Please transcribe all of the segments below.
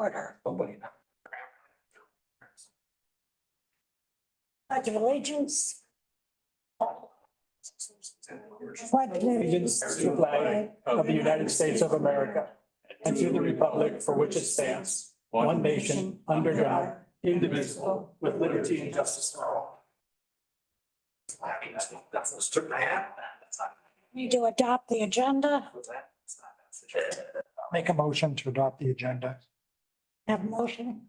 order. Pledge of allegiance. Pledge of Allegiance to the flag of the United States of America and to the republic for which it stands, one nation, under God, indivisible, with liberty and justice for all. Need to adopt the agenda. Make a motion to adopt the agenda. Have a motion.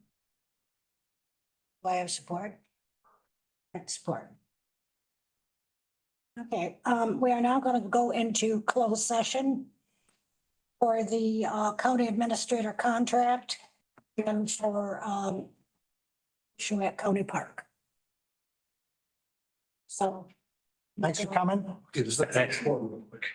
Do I have support? That's support. Okay, we are now going to go into closed session for the county administrator contract and for Chouette County Park. So. Thanks for coming. Okay, just the next one real quick.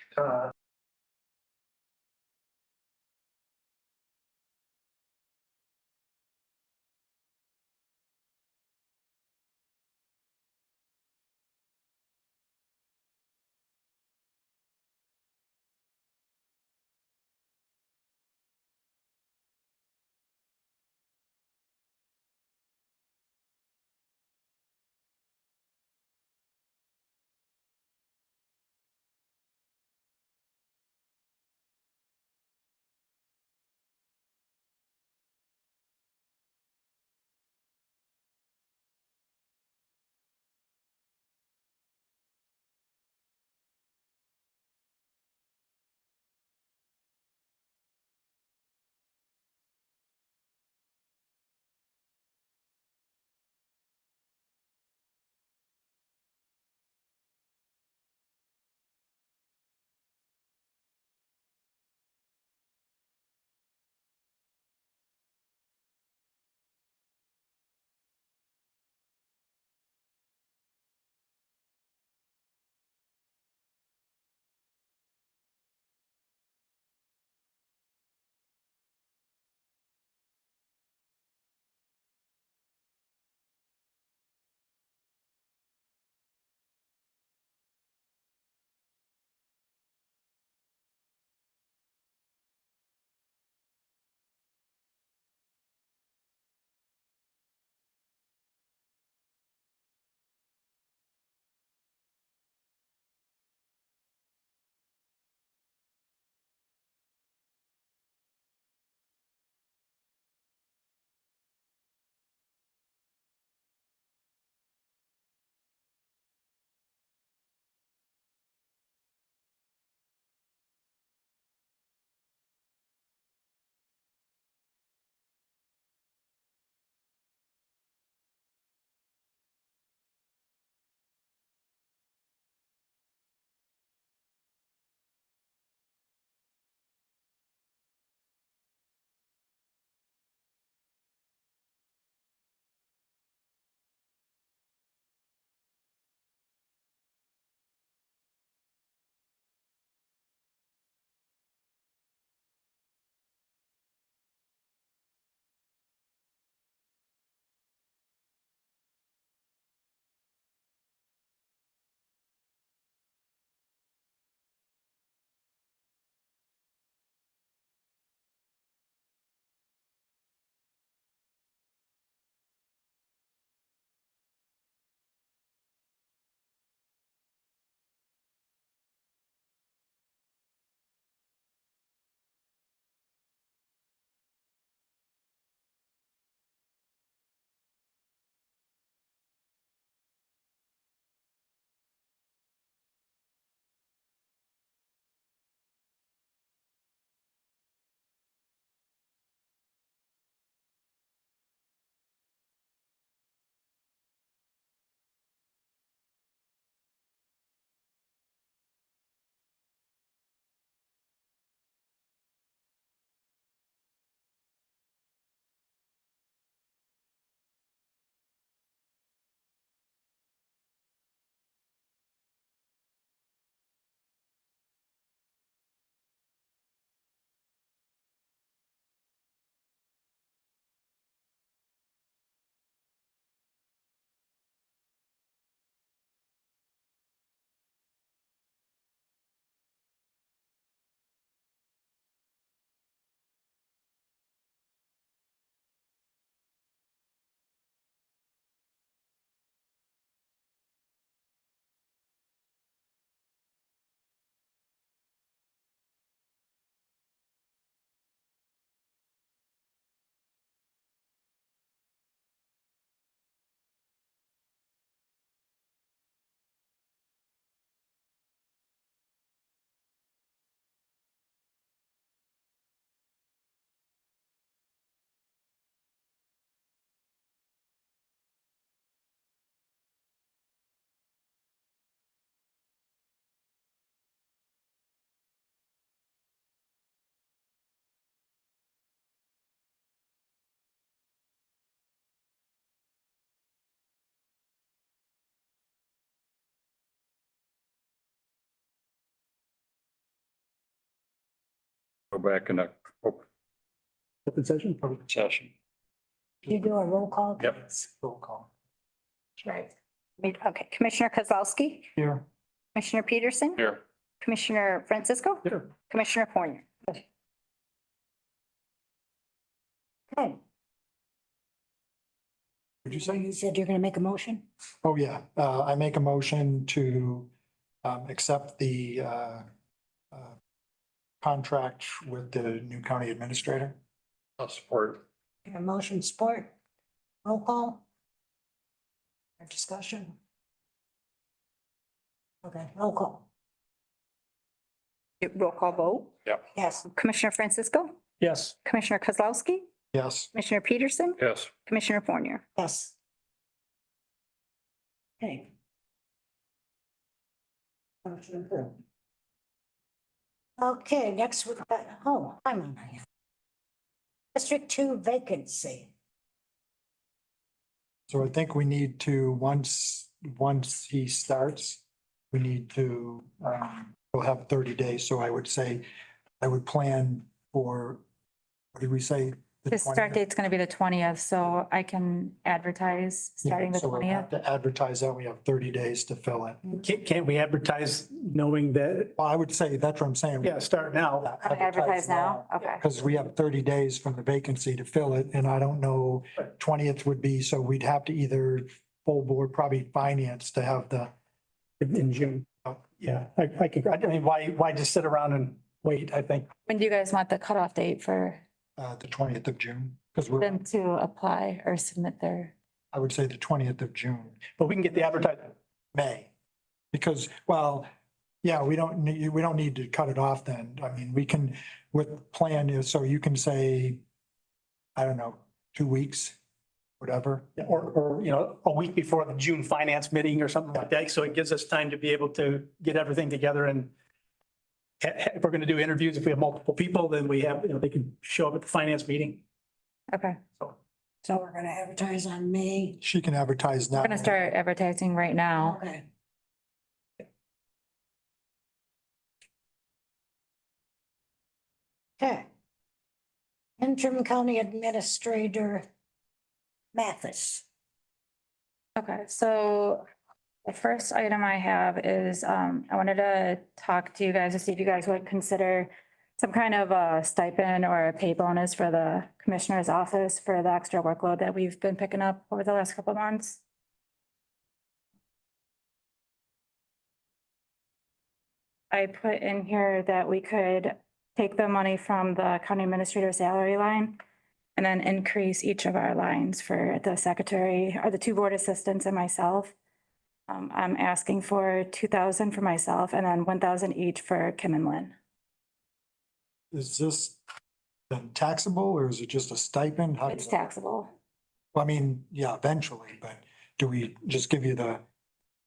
Go back in a Open session? session. You do a roll call? Yep. Roll call. Right. Okay, Commissioner Kozlowski, Here. Commissioner Peterson, Here. Commissioner Francisco, Here. Commissioner Fournier. Okay. Would you say? You said you're gonna make a motion? Oh, yeah. I make a motion to accept the contract with the new county administrator. I'll support. Your motion support? Roll call? Or discussion? Okay, roll call. Roll call vote. Yes. Commissioner Francisco, Yes. Commissioner Kozlowski, Yes. Commissioner Peterson, Yes. Commissioner Fournier. Yes. Okay. Motion approved. Okay, next we've got, oh, I'm on here. District 2 vacancy. So I think we need to, once he starts, we need to, we'll have 30 days. So I would say, I would plan for, what did we say? The The start 20th? date's gonna be the 20th, so I can advertise starting the So we'll have 20th. to advertise that. We have 30 days to fill it. Can't we advertise knowing that, Well, I would say, that's what I'm saying. yeah, start now. Advertise now? Okay. Because we have 30 days from the vacancy to fill it, and I don't know, 20th would be, so we'd have to either full board, probably finance to have the, In June. Yeah, I can, I mean, why just sit around and wait? I think. When do you guys want the cutoff date for the 20th of June. Because we're, them to apply or submit their? I would say the 20th of June, But we can get the advertising. May. Because, well, yeah, we don't need to cut it off then. I mean, we can, with plan is, so you can say, I don't know, 2 weeks, whatever. Or, you know, a week before the June finance meeting or something like that. So it gives us time to be able to get everything together and if we're going to do interviews, if we have multiple people, then we have, you know, they can show up at the finance meeting. Okay, So we're gonna advertise on May. She can advertise now. we're gonna start advertising right now. Okay. Okay. Interim County Administrator Mathis. Okay, so the first item I have is, I wanted to talk to you guys to see if you guys would consider some kind of a stipend or a pay bonus for the commissioner's office for the extra workload that we've been picking up over the last couple of months. I put in here that we could take the money from the county administrator salary line and then increase each of our lines for the secretary or the 2 board assistants and myself. I'm asking for 2,000 for myself and then 1,000 each for Kim and Lynn. Is this then taxable or is it just a stipend? How does It's that- taxable. Well, I mean, yeah, eventually, but do we just give you the,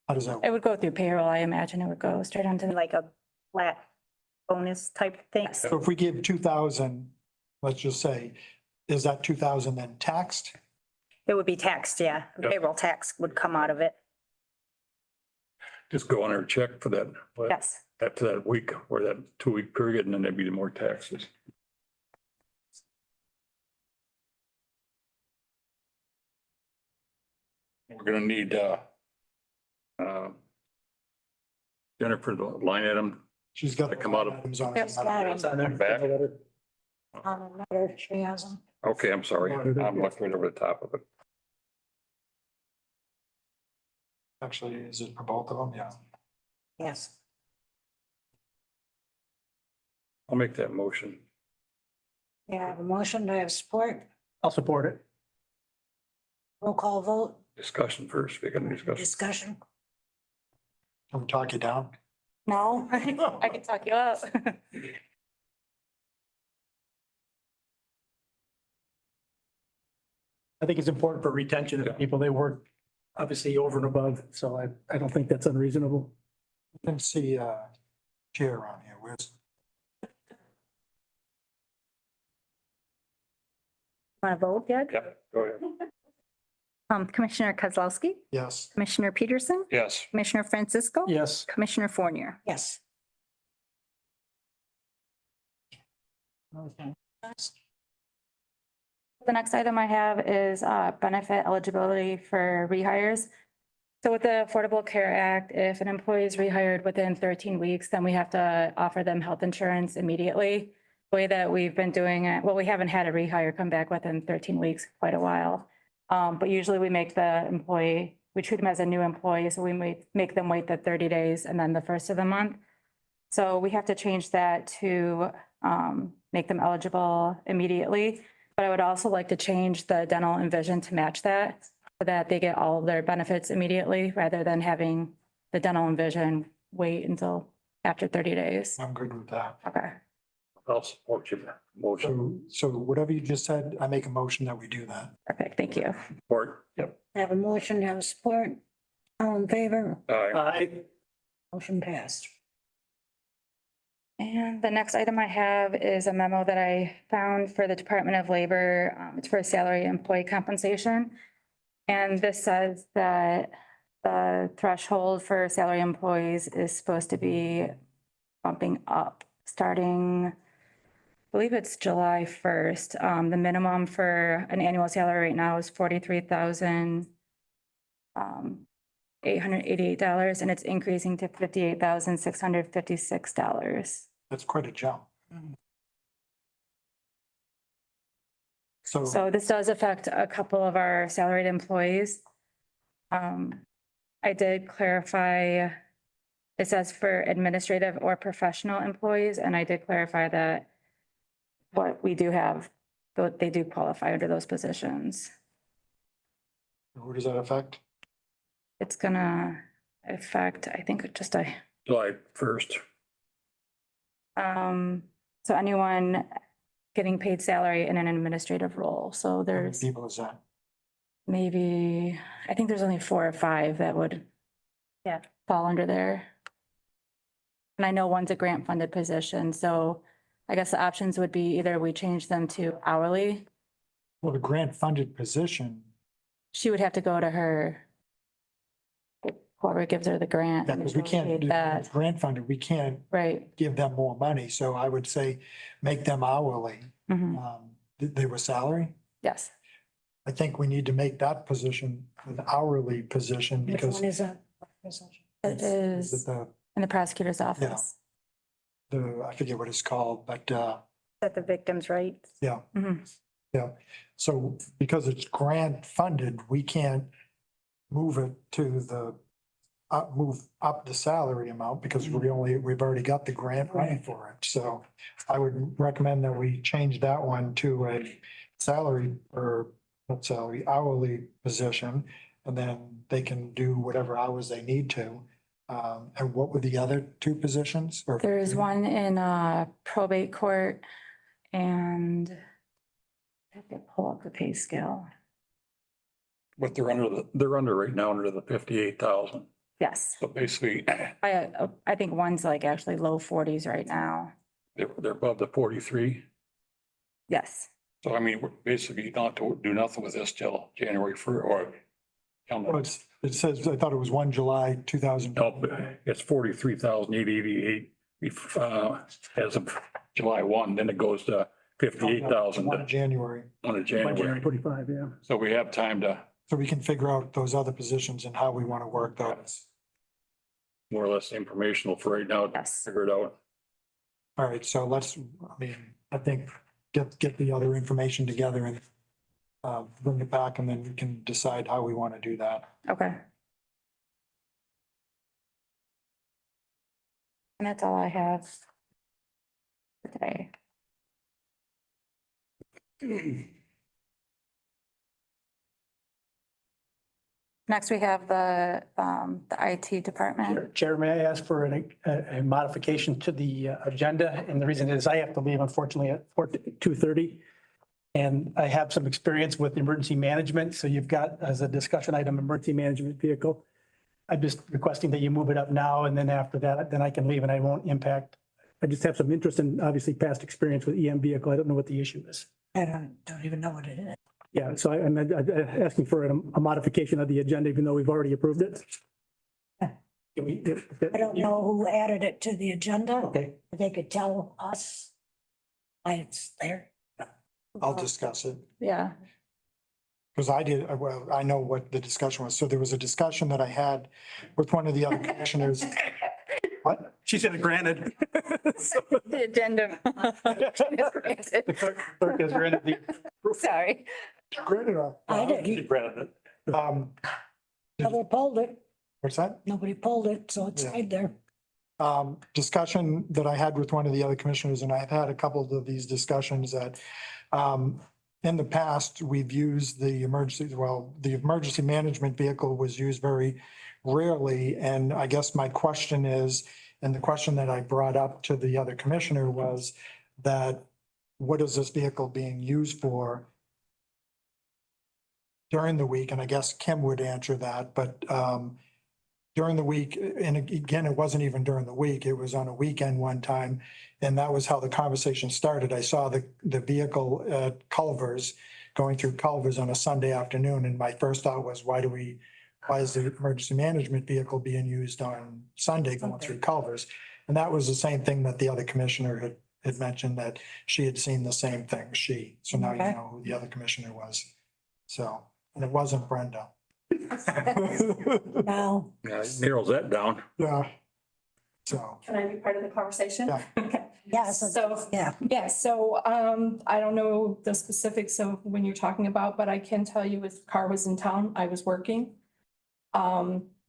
how does that? It would go through payroll. I imagine it would go straight onto the, Like a flat bonus type thing. So if we give 2,000, let's just say, is that 2,000 then taxed? It would be taxed, yeah. Yep. Payroll tax would come out of it. Just go on there and check for that. Yes. After that week or that 2-week period, and then there'd be more taxes. We're gonna need, Jennifer, the line item. She's got. They come out of- items on Yes, got it. It's on there. Back. On another, she has them. Okay, I'm sorry. I'm looking right over the top of it. Actually, is it for both of them? Yeah. Yes. I'll make that motion. Yeah, I have a motion. Do I have support? I'll support it. Roll call vote, Discussion first. We can discuss. discussion. Can we talk you down? No? I can talk you up. I think it's important for retention of people. They work obviously over and above, so I don't think that's unreasonable. I can see chair on here. Where's, Want to vote yet? Yep, go ahead. Commissioner Kozlowski, yes. Commissioner Peterson, Yes. Commissioner Francisco. Yes. Commissioner Fournier. Yes. The next item I have is benefit eligibility for rehires. So with the Affordable Care Act, if an employee is rehired within 13 weeks, then we have to offer them health insurance immediately. The way that we've been doing it, well, we haven't had a rehire come back within 13 weeks, quite a while. But usually we make the employee, we treat them as a new employee, so we make them wait the 30 days and then the first of the month. So we have to change that to make them eligible immediately. But I would also like to change the dental and vision to match that, so that they get all of their benefits immediately rather than having the dental and vision wait until after 30 days. I'm good with that. Okay. I'll support your motion. So whatever you just said, I make a motion that we do that. Perfect. Thank you. Support. Have a motion, have support. All in favor? Aye. Motion passed. And the next item I have is a memo that I found for the Department of Labor. It's for salary employee compensation. And this says that the threshold for salary employees is supposed to be bumping up starting, I believe it's July 1st. The minimum for an annual salary right now is $43,888, and it's increasing to $58,656. That's quite a jump. So, So this does affect a couple of our salaried employees. I did clarify, it says for administrative or professional employees, and I did clarify that what we do have, they do qualify under those positions. who does that affect? It's gonna affect, I think, just July 1st. so anyone getting paid salary in an administrative role. So How many there's people is that? maybe, I think there's only 4 or 5 that would fall under there. And I know one's a grant funded position, so I guess the options would be either we change them to hourly. Well, the grant funded position, She would have to go to her, whoever gives her the grant. and because we can't, negotiate do that. grant funded, we can't Right. give them more money. So I would say make them hourly. Mhm. They were salary. Yes. I think we need to make that position an hourly position Which because one is that? It is is it in the prosecutor's office. I forget what it's called, but, At the victim's rights. yeah. Mhm. Yeah, so because it's grant funded, we can't move it to move up the salary amount because we've already got the grant money for it. So I would recommend that we change that one to a salary or not salary, hourly position. And then they can do whatever hours they need to. And what were the other 2 positions? Or There is one in probate court and I have to pull up the pay scale. But they're under right now under the 58,000. Yes. So basically, I think one's like actually low 40s right now. they're above the 43. Yes. So I mean, we're basically not to do nothing with this till January 1st or. Well, it says, I thought it was 1 July 2000. No, but it's 43,888 as of July 1, then it goes to 58,000 1 January. on January. 45, yeah. So we have time to So we can figure out those other positions and how we want to work those. more or less informational for right now. Yes. Figure it out. All right, so I think get the other information together and bring it back and then we can decide how we want to do that. Okay. And that's all I have for today. Next, we have the IT department. Chair, may I ask for a modification to the agenda? And the reason is I have to leave unfortunately at 2:30. And I have some experience with emergency management. So you've got as a discussion item, emergency management vehicle. I'm just requesting that you move it up now and then after that, then I can leave and I won't impact. I just have some interest in obviously past experience with EM vehicle. I don't know what the issue is. I don't even know what it is. Yeah, so I'm asking for a modification of the agenda, even though we've already approved it. Can we- I don't know who added it to the agenda. Okay, They could tell us. It's there. I'll discuss it. Yeah. Because well, I know what the discussion was. So there was a discussion that I had with one of the other commissioners. What? She said granted. The addendum. The clerk has granted the. Sorry. Granted, I didn't. She granted it. Nobody pulled it. What's that? Nobody pulled it, so it's Yeah. right there. Discussion that I had with one of the other commissioners, and I've had a couple of these discussions that in the past, we've used the emergency management vehicle was used very rarely. And I guess my question is, and the question that I brought up to the other commissioner was that what is this vehicle being used for during the week? And I guess Kim would answer that, but during the week, and again, it wasn't even during the week, it was on a weekend one time. And that was how the conversation started. I saw the vehicle at Culver's, going through Culver's on a Sunday afternoon. And my first thought was, why is the emergency management vehicle being used on Sunday going through Culver's? And that was the same thing that the other commissioner had mentioned, that she had seen the same thing, so now you Okay. know who the other commissioner was. So, and it wasn't Brenda. Now, Yeah, it narrows that down. Yeah. So, Can I be part of the conversation? Yeah. Okay. yes, So, yeah. yeah, so I don't know the specifics of when you're talking about, but I can tell you if the car was in town, I was working.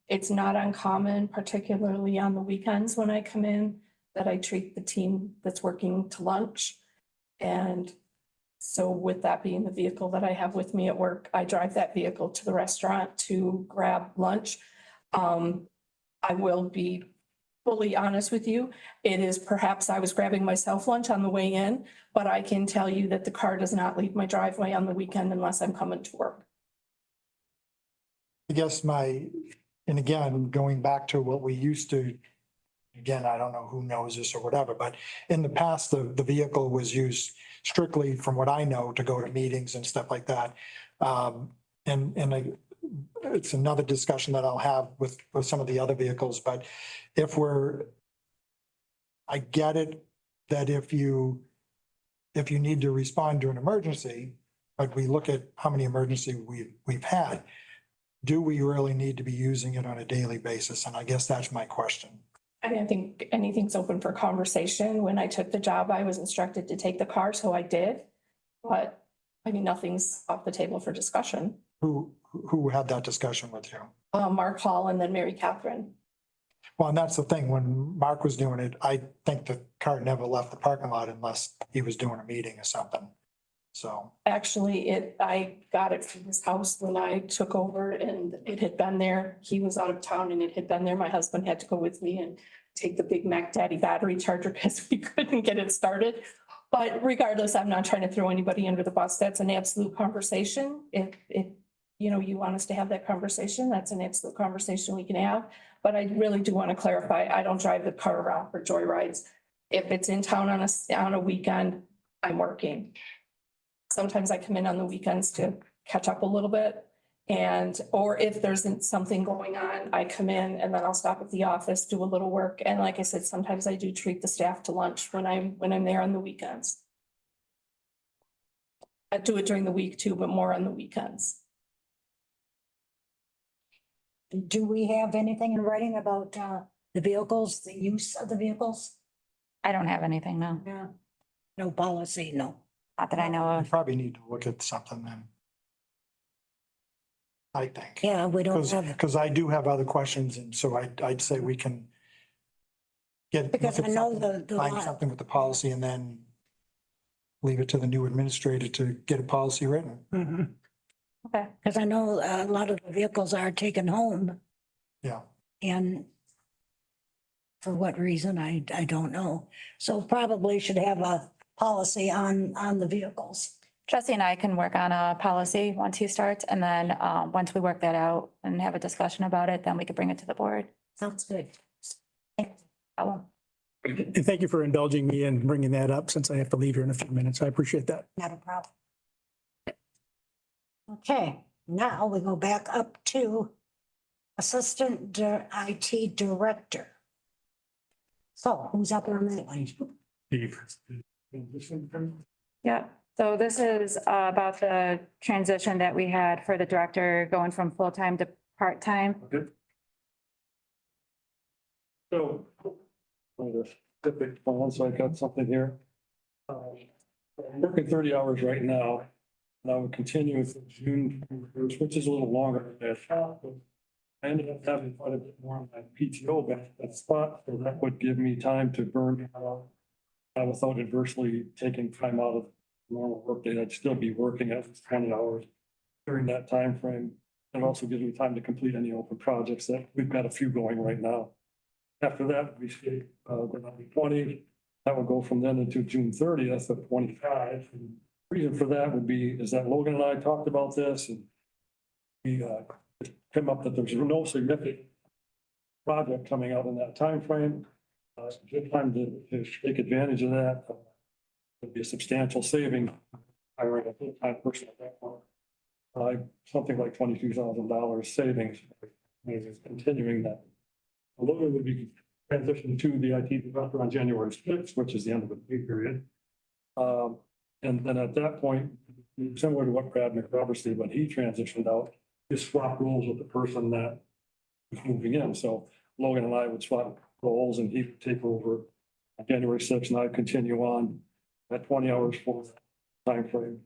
It's not uncommon, particularly on the weekends when I come in, that I treat the team that's working to lunch. And so with that being the vehicle that I have with me at work, I drive that vehicle to the restaurant to grab lunch. I will be fully honest with you. It is perhaps I was grabbing myself lunch on the way in, but I can tell you that the car does not leave my driveway on the weekend unless I'm coming to work. I guess and again, going back to what we used to, again, I don't know who knows this or whatever, but in the past, the vehicle was used strictly, from what I know, to go to meetings and stuff like that. It's another discussion that I'll have with some of the other vehicles, but I get it that if you need to respond to an emergency, but we look at how many emergencies we've had, do we really need to be using it on a daily basis? And I guess that's my question. I mean, I think anything's open for conversation. When I took the job, I was instructed to take the car, so I did. But I mean, nothing's off the table for discussion. Who had that discussion with you? Mark Hall and then Mary Catherine. Well, and that's the thing, when Mark was doing it, I think the car never left the parking lot unless he was doing a meeting or something. So, Actually, I got it from his house when I took over and it had been there. He was out of town and it had been there. My husband had to go with me and take the Big Mac Daddy battery charger because we couldn't get it started. But regardless, I'm not trying to throw anybody under the bus. That's an absolute conversation. If you want us to have that conversation, that's an absolute conversation we can have. But I really do want to clarify, I don't drive the car around for joyrides. If it's in town on a weekend, I'm working. Sometimes I come in on the weekends to catch up a little bit. Or if there's something going on, I come in and then I'll stop at the office, do a little work. And like I said, sometimes I do treat the staff to lunch when I'm there on the weekends. I do it during the week too, but more on the weekends. Do we have anything in writing about the vehicles, the use of the vehicles? I don't have anything, no. Yeah. No policy, no. Not that I know we of. probably need to look at something then. I think. Yeah, we don't have, Because I do have other questions, and so I'd say we can because I know the find something with the policy and then leave it to the new administrator to get a policy written. Okay. because I know a lot of the vehicles are taken home Yeah. and for what reason, I don't know. So probably should have a policy on the vehicles. Jesse and I can work on a policy once he starts, and then once we work that out and have a discussion about it, then we could bring it to the board. Sounds good. Oh, And thank you for indulging me in bringing that up since I have to leave here in a few minutes. I appreciate that. Not a problem. Okay, now we go back up to Assistant IT Director. So who's up on that one? Steve. Yeah, so this is about the transition that we had for the director going from full-time to part-time. Okay. So, typical plan, so I got something here. I'm working 30 hours right now, and I would continue through June, which is a little longer than I thought, but I ended up having quite a bit more on my PTO back at that spot, so that would give me time to burn out without adversely taking time out of normal workday. I'd still be working at least 20 hours during that time frame. And also gives me time to complete any open projects that we've got a few going right now. After that, we see, then I'll be 20, that would go from then into June 30th of 25. And reason for that would be, is that Logan and I talked about this and we, came up that there's no significant project coming out in that time frame. It's a good time to take advantage of that. It'd be a substantial saving. Hiring a full-time person at that point. Something like $22,000 savings. Continuing that. Logan would be transitioned to the IT director on January 6th, which is the end of the pay period. And then at that point, similar to what Brad McRoberts did when he transitioned out, just swap roles with the person that was moving in. So Logan and I would swap roles and he would take over on January 6th and I'd continue on at 20 hours for time frame.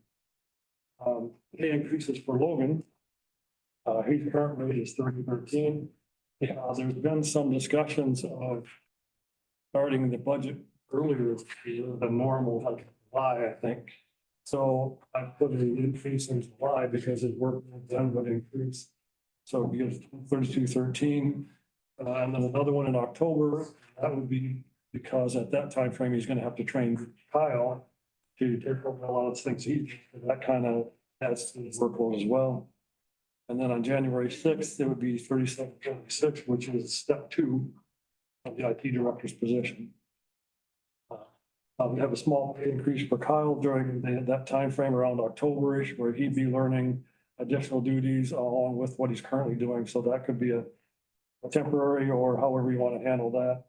Pay increases for Logan. His current rate is 3013. There's been some discussions of starting the budget earlier than normal, like July, I think. So I put an increase in July because his work done would increase. So we get 3213. And then another one in October. That would be because at that time frame, he's going to have to train Kyle to take over a lot of things. That kind of adds to his workload as well. And then on January 6th, it would be 3726, which is step 2 of the IT director's position. We have a small pay increase for Kyle during that time frame around October-ish, where he'd be learning additional duties along with what he's currently doing. So that could be a temporary or however you want to handle that.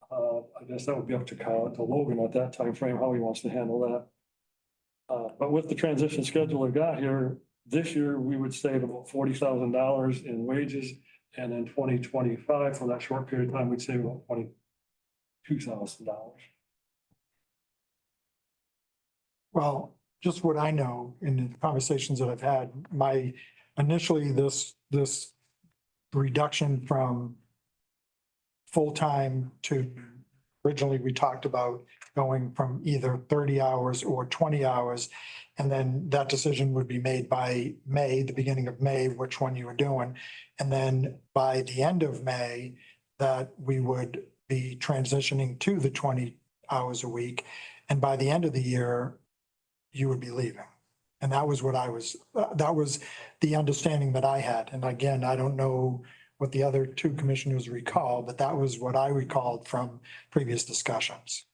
I guess that would be up to Kyle, to Logan at that time frame, how he wants to handle that. But with the transition schedule I got here, this year we would save about $40,000 in wages. And in 2025, for that short period of time, we'd save about $22,000. Well, just what I know in the conversations that I've had, initially this reduction from full-time to, originally we talked about going from either 30 hours or 20 hours. And then that decision would be made by May, the beginning of May, which one you were doing. And then by the end of May, that we would be transitioning to the 20 hours a week. And by the end of the year, you would be leaving. And that was that was the understanding that I had. And again, I don't know what the other two commissioners recall, but that was what I recalled from previous discussions.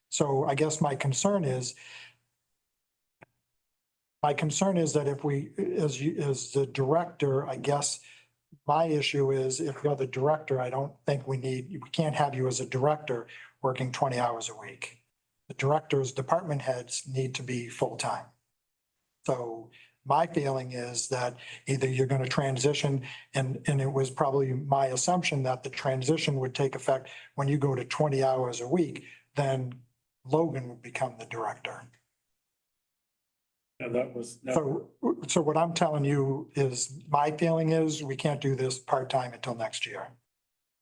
So I guess my concern is that if we, as the director, I guess my issue is if you're the director, I don't think we can't have you as a director working 20 hours a week. The directors, department heads need to be full-time. So my feeling is that either you're going to transition, and it was probably my assumption that the transition would take effect when you go to 20 hours a week, then Logan would become the director. And that was. So what I'm telling you is, my feeling is we can't do this part-time until next year.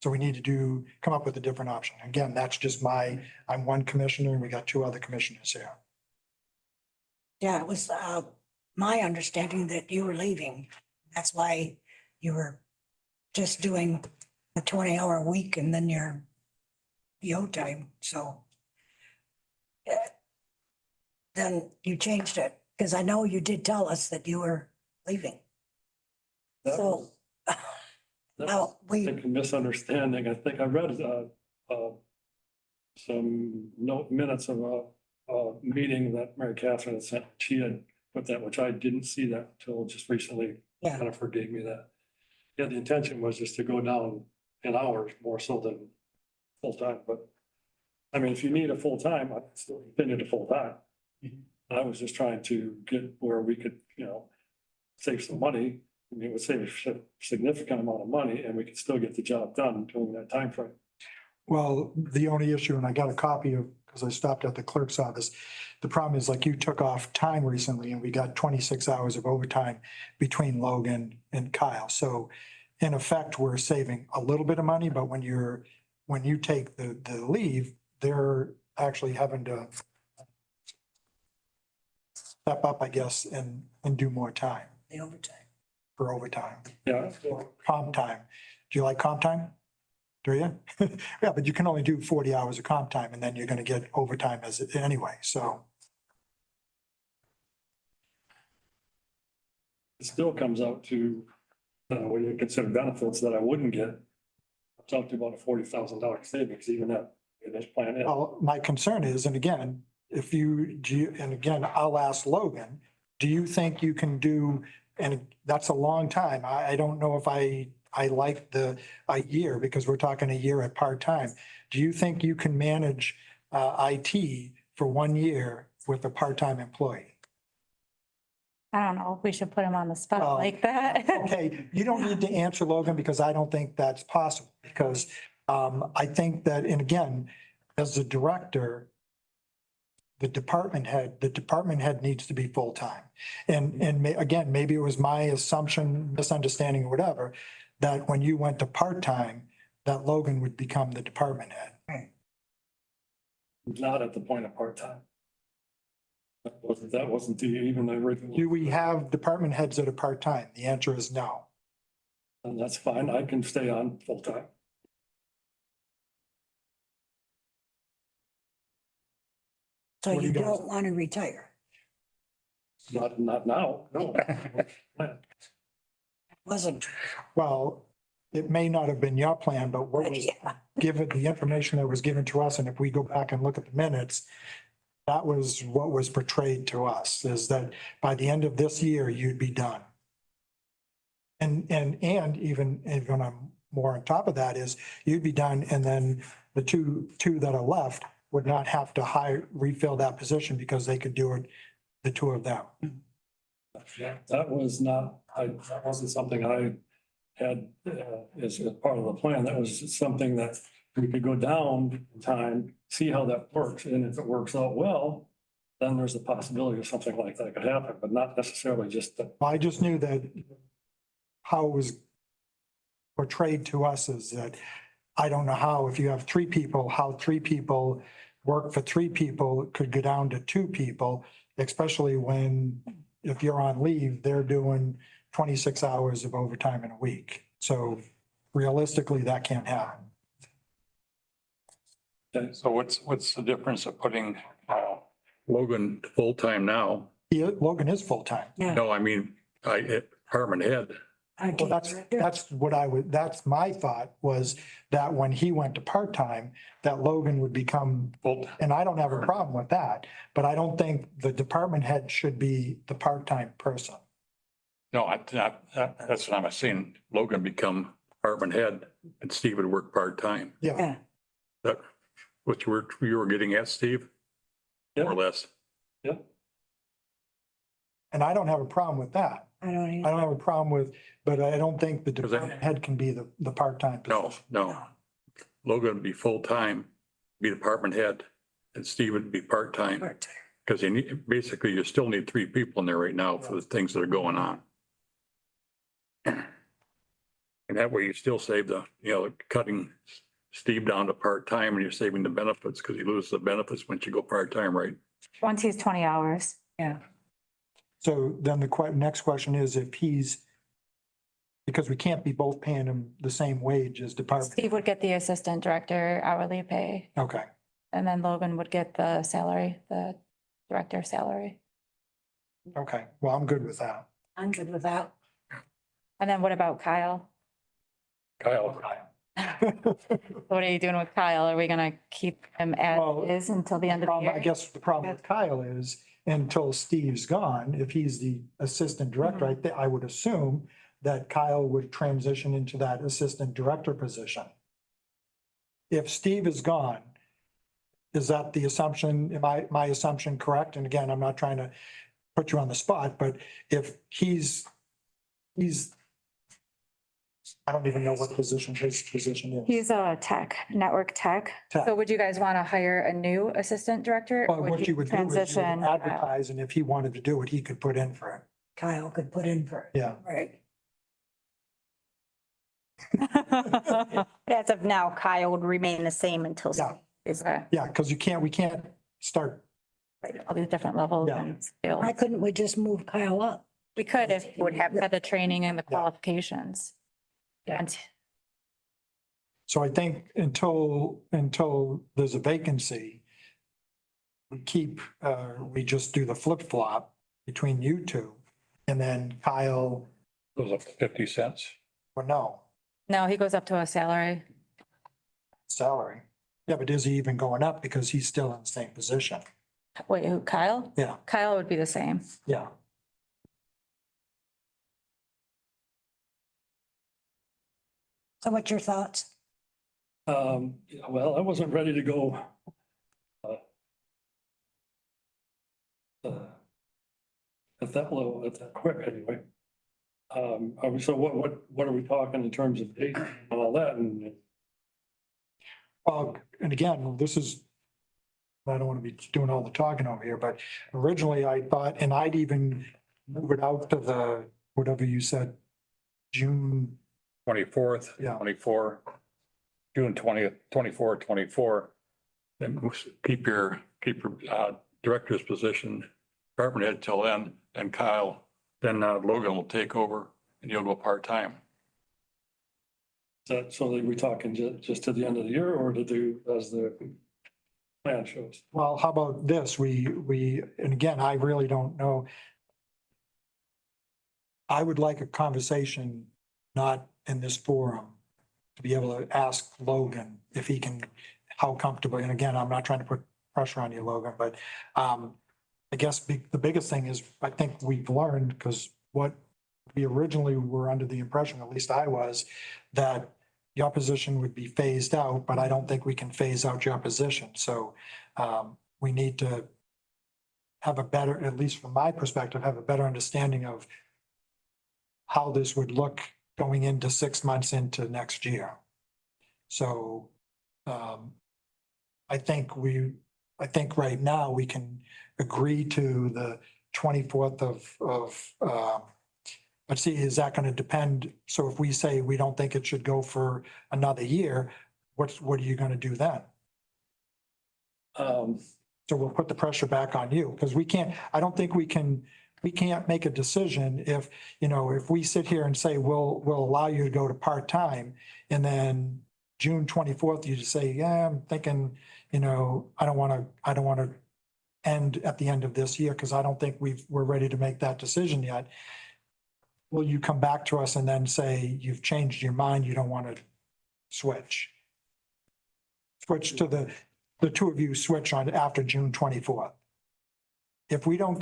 So we need to come up with a different option. Again, that's just I'm one commissioner and we got two other commissioners here. Yeah, it was my understanding that you were leaving. That's why you were just doing a 20-hour week and then your PO time. So then you changed it, because I know you did tell us that you were leaving. So now I think a misunderstanding. I think I read some minutes of a meeting that Mary Catherine had sent. She had put that, which I didn't see that until just recently. Yeah. Jennifer gave me that. Yeah, the intention was just to go down in hours more so than full time, but I mean, if you need a full-time, I'd still continue to full-time. I was just trying to get where we could, save some money. I mean, it would save a significant amount of money and we could still get the job done during that time frame. Well, the only issue, and I got a copy of, because I stopped at the clerk's office. The problem is like you took off time recently and we got 26 hours of overtime between Logan and Kyle. So in effect, we're saving a little bit of money, but when you take the leave, they're actually having to step up, I guess, and do more time The overtime. for overtime. Yeah. Comp time. Do you like comp time? Do you? Yeah, but you can only do 40 hours of comp time and then you're gonna get overtime as it anyway, so. It still comes out to, when you consider benefits that I wouldn't get. It's up to about a $40,000 savings, even at in this plan. Well, my concern is, and again, and again, I'll ask Logan, do you think you can do, and that's a long time. I don't know if I like a year because we're talking a year at part-time. Do you think you can manage IT for 1 year with a part-time employee? I don't know if we should put him on the spot Well, like that. Okay, you don't need to answer, Logan, because I don't think that's possible, because I think that, and again, as a director, the department head needs to be full-time. Again, maybe it was my assumption, misunderstanding or whatever, that when you went to part-time, that Logan would become the department head. Not at the point of part-time. That wasn't even the original. Do we have department heads that are part-time? The answer is no. And that's fine. I can stay on full-time. So What do you you guys- don't want to retire? Not now, no. Wasn't. Well, it may not have been your plan, but what was Yeah. given, the information that was given to us, and if we go back and look at the minutes, that was what was portrayed to us, is that by the end of this year, you'd be done. And even more on top of that is you'd be done, and then the two that are left would not have to refill that position because they could do it, the two of them. That was not, that wasn't something I had as a part of the plan. That was something that we could go down in time, see how that works. And if it works out well, then there's a possibility of something like that could happen, but not necessarily just the. I just knew that how it was portrayed to us is that I don't know how, if you have three people, how three people work for three people could go down to two people, especially when, if you're on leave, they're doing 26 hours of overtime in a week. So realistically, that can't happen. So what's the difference of putting Logan full-time now? Logan is full-time. Yeah. No, I mean, department head. Well, that's what that's my thought, was that when he went to part-time, that Logan would become, Full, and I don't have a problem with that, but I don't think the department head should be the part-time person. no, that's what I'm saying. Logan become department head and Steve would work part-time. Yeah, That, what you were getting at, Steve? More or less. Yeah. and I don't have a problem with that. I don't I either. don't have a problem with, but I don't think the Because I- department head can be the part-time No, position. no. Logan would be full-time, be department head, and Steve would be part-time. Part-time. Because basically you still need three people in there right now for the things that are going on. And that way you still save cutting Steve down to part-time and you're saving the benefits because he loses the benefits once you go part-time, right? Once he's 20 hours. Yeah. So then the next question is if he's, because we can't be both paying him the same wage as department. Steve would get the assistant director hourly pay, Okay, and then Logan would get the salary, the director salary. okay. Well, I'm good with that. I'm good with that. And then what about Kyle? Kyle, What are you doing with Kyle? Are we gonna keep him Well, as is until the end of the I year? guess the problem with Kyle is until Steve's gone, if he's the assistant director, I would assume that Kyle would transition into that assistant director position. If Steve is gone, is that the assumption, am my assumption correct? And again, I'm not trying to put you on the spot, but if he's, I don't even know what position his position is. He's a network tech. Tech. So would you guys want to hire a new assistant director? Well, or what you would do is you would transition, advertise, and if he wanted to do it, he could put in for it. Kyle could put in for it. Yeah. Right. As of now, Kyle would remain the same until. Yeah. Okay. Yeah, because we can't start, All these different levels Yeah. and skills. Why couldn't we just move Kyle up? We could if we Would have- had the training and the qualifications. And so I think until there's a vacancy, we just do the flip flop between you two, and then Kyle, Goes up to 50 cents. or no, no, he goes up to a salary. salary. Yeah, but is he even going up because he's still in the same position? Wait, who, Kyle? Yeah, Kyle would be the same. yeah. So what's your thoughts? Well, I wasn't ready to go. At that level, at that quick anyway. So what are we talking in terms of date and all that? And Well, and again, this is, I don't want to be doing all the talking over here, but originally I thought, and I'd even move it out to the, whatever you said, June, 24th, Yeah. 24, June 20th, 24, 24. Then keep your director's position, department head till then, and Kyle, then Logan will take over and you'll go part-time. that, so that we're talking just to the end of the year or to do as the plan shows? well, how about this? And again, I really don't know. I would like a conversation, not in this forum, to be able to ask Logan if he can, how comfortable, and again, I'm not trying to put pressure on you, Logan, but I guess the biggest thing is, I think we've learned, because what we originally were under the impression, at least I was, that your position would be phased out, but I don't think we can phase out your position. So we need to have a better, at least from my perspective, have a better understanding of how this would look going into 6 months into next year. So I think right now we can agree to the 24th of let's see, is that going to depend? So if we say we don't think it should go for another year, what are you going to do then? So we'll put the pressure back on you, because I don't think we can't make a decision if, if we sit here and say, we'll allow you to go to part-time, and then June 24th, you just say, yeah, I'm thinking, I don't want to end at the end of this year, because I don't think we're ready to make that decision yet. Will you come back to us and then say, you've changed your mind, you don't want to switch? Switch to the two of you switch on after June 24th. If we don't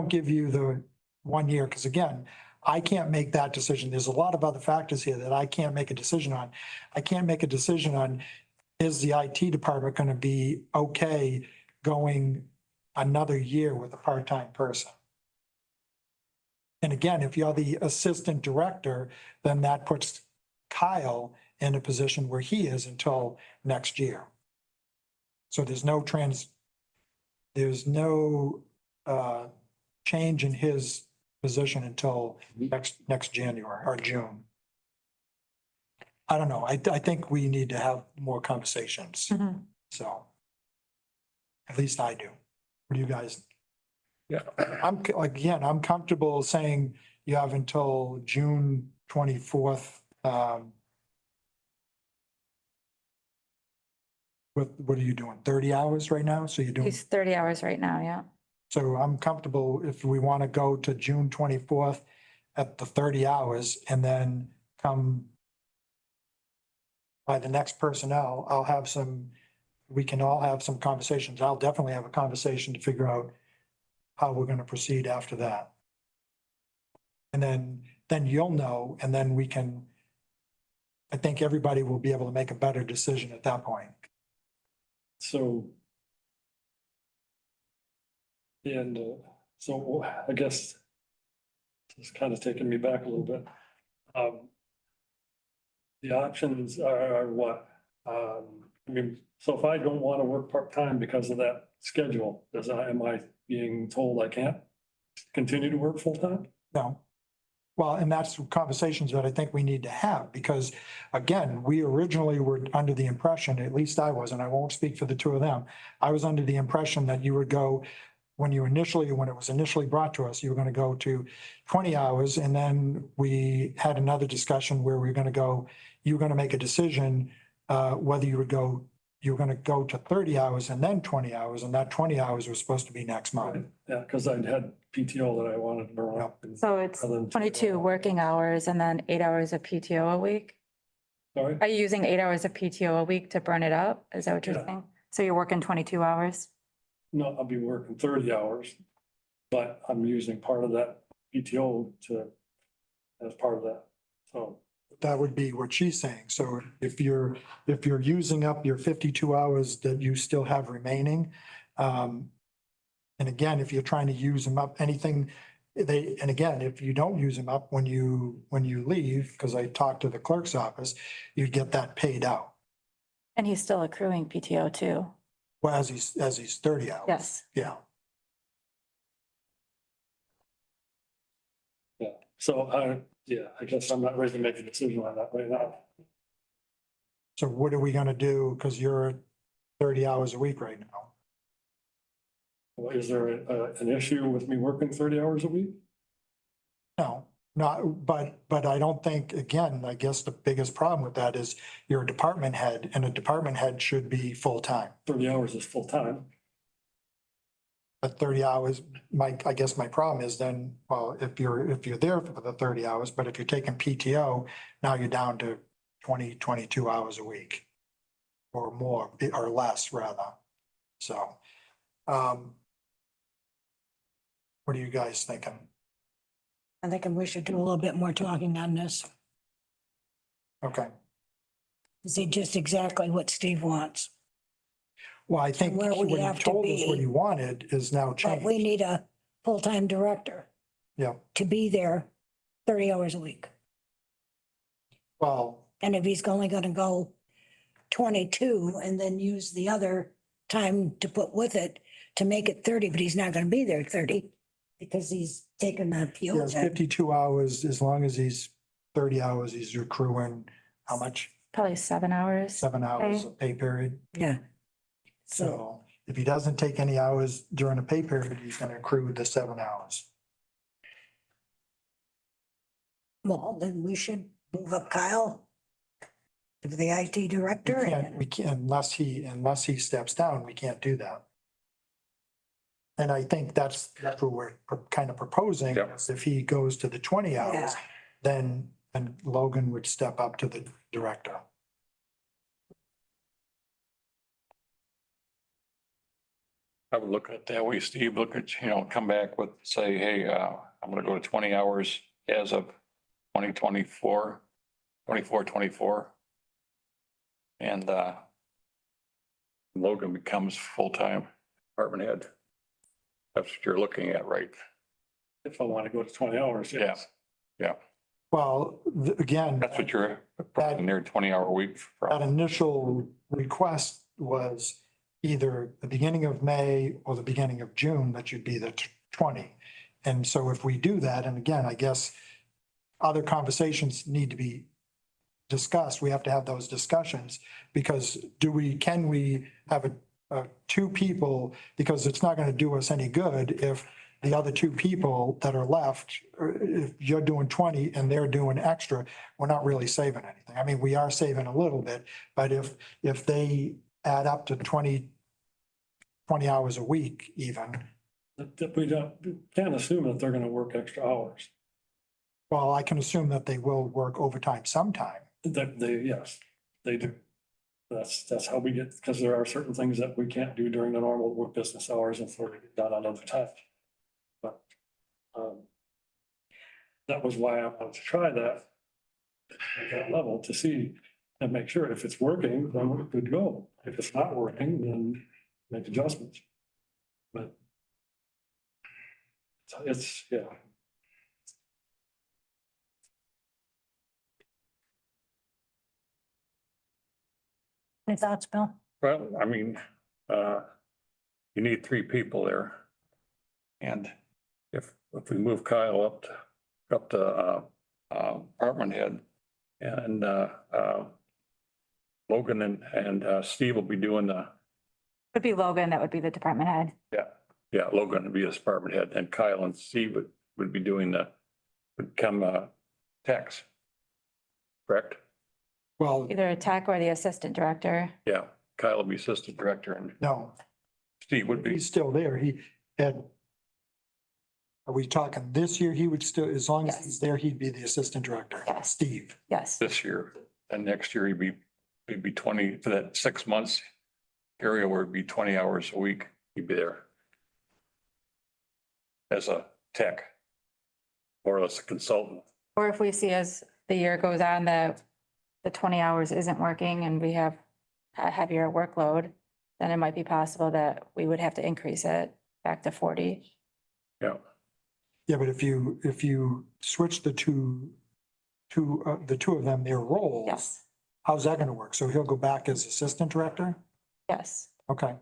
give you the 1 year, because again, I can't make that decision. There's a lot of other factors here that I can't make a decision on. I can't make a decision on, is the IT department going to be okay going another year with a part-time person? And again, if you're the assistant director, then that puts Kyle in a position where he is until next year. So there's no change in his position until next January or June. I don't know. I think we need to have more conversations. Mhm. So at least I do. What do you guys? Yeah. I'm comfortable saying you have until June 24th. What are you doing? 30 hours right now? So you're doing, He's 30 hours right now, yeah. so I'm comfortable if we want to go to June 24th at the 30 hours, and then come by the next personnel, we can all have some conversations. I'll definitely have a conversation to figure out how we're going to proceed after that. And then you'll know, and then I think everybody will be able to make a better decision at that point. So. And so I guess it's kind of taking me back a little bit. The options are what? I mean, so if I don't want to work part-time because of that schedule, am I being told I can't continue to work full-time? No. Well, and that's conversations that I think we need to have, because again, we originally were under the impression, at least I was, and I won't speak for the two of them. I was under the impression that you would go, when it was initially brought to us, you were going to go to 20 hours. And then we had another discussion where we were going to go, you were going to make a decision whether you were going to go to 30 hours and then 20 hours. And that 20 hours was supposed to be next month. Yeah, because I'd had PTO that I wanted to burn up. So it's Other than 22 working hours and then 8 hours of PTO a week. Sorry? Are you using 8 hours of PTO a week to burn it up? Is that what you're Yeah. saying? So you're working 22 hours? No, I'll be working 30 hours, but I'm using part of that PTO as part of that. So, That would be what she's saying. So if you're using up your 52 hours that you still have remaining, and again, if you're trying to use them up, and again, if you don't use them up when you leave, because I talked to the clerk's office, you get that paid out. And he's still accruing PTO too. Well, as he's 30 hours. Yes. Yeah. yeah, so I guess I'm not ready to make a decision on that right now. So what are we gonna do? Because you're 30 hours a week right now. Well, is there an issue with me working 30 hours a week? No, not, but I don't think, again, I guess the biggest problem with that is you're a department head, and a department head should be full-time. 30 hours is full-time. At 30 hours, I guess my problem is then, well, if you're there for the 30 hours, but if you're taking PTO, now you're down to 20, 22 hours a week. Or more, or less rather. So, what are you guys thinking? I think we should do a little bit more talking on this. Okay, See just exactly what Steve wants. well, I think Where we what he have to told us what be. he wanted is now But we changed. need a full-time director Yeah, to be there 30 hours a week. well, And if he's only gonna go 22 and then use the other time to put with it to make it 30, but he's not gonna be there 30 because he's taking the he fuel. has 52 hours, as long as he's 30 hours, he's accruing how much? Probably 7 hours. 7 hours of pay period. Yeah. So, So if he doesn't take any hours during the pay period, he's gonna accrue the 7 hours. well, then we should move up Kyle to the IT We director. can't, unless he steps down, we can't do that. And I think that's what we're kind of proposing, Yep. is if he goes to the 20 hours, Yeah. then Logan would step up to the director. I would look at it that way, Steve, look at, come back with, say, hey, I'm gonna go to 20 hours as of 2024, 24. And Logan becomes full-time department head. That's what you're looking at, right? If I want to go to 20 hours, yes. Well, again, That's what you're putting there, 20-hour week that from. initial request was either the beginning of May or the beginning of June, that you'd be the 20. And so if we do that, and again, I guess other conversations need to be discussed. We have to have those discussions, because can we have two people, because it's not going to do us any good if the other two people that are left, if you're doing 20 and they're doing extra, we're not really saving anything. I mean, we are saving a little bit, but if they add up to 20 hours a week even, We can't assume that they're going to work extra hours. well, I can assume that they will work overtime sometime. Yes, they do. That's how we get, because there are certain things that we can't do during the normal work business hours and for it done on other times. But that was why I wanted to try that at that level, to see and make sure if it's working, then we're good to go. If it's not working, then make adjustments. But yeah. Any thoughts, Bill? Well, I mean, you need three people there. And if we move Kyle up to, department head and, Logan and Steve will be doing Would be Logan, that would be the department head. yeah, Logan would be the department head and Kyle and Steve would be doing would come, tax. Correct? Well, Either a tech or the assistant director. Yeah, Kyle will be assistant director and no, Steve would be, he's still there. He had. Are we talking this year? He would still, as long as Yes. he's there, he'd be the assistant director. Yes. Steve. Yes. this year. And next year he'd be 20 for that 6 months area where it'd be 20 hours a week. He'd be there as a tech or as a consultant. Or if we see as the year goes on that the 20 hours isn't working and we have a heavier workload, then it might be possible that we would have to increase it back to 40. Yeah. Yeah, but if you switch the two of them, their roles. Yes, How's that gonna work? So he'll go back as assistant director? yes. Okay.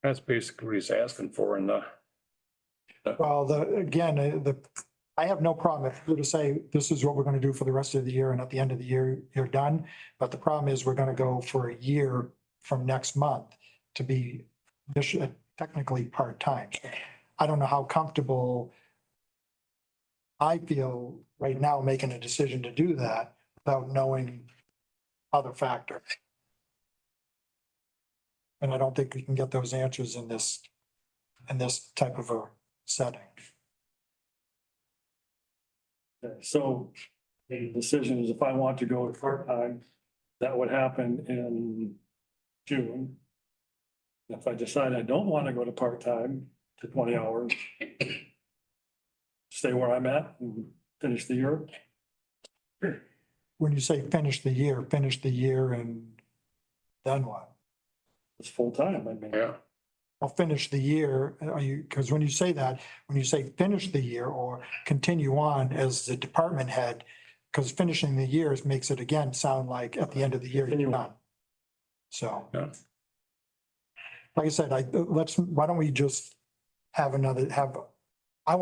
That's basically what he's asking for in the, Well, I have no problem if you were to say, this is what we're gonna do for the rest of the year, and at the end of the year, you're done. But the problem is, we're gonna go for a year from next month to be technically part-time. I don't know how comfortable I feel right now making a decision to do that without knowing other factors. And I don't think we can get those answers in this type of a setting. So the decision is if I want to go to part-time, that would happen in June. If I decide I don't want to go to part-time to 20 hours, stay where I'm at and finish the year. When you say finish the year and then what? It's full-time, I mean. yeah, I'll finish the year, because when you say that, when you say finish the year or continue on as the department head, because finishing the years makes it again sound like at the end of the year you're done. So. Yeah. Like I said, why don't we just I want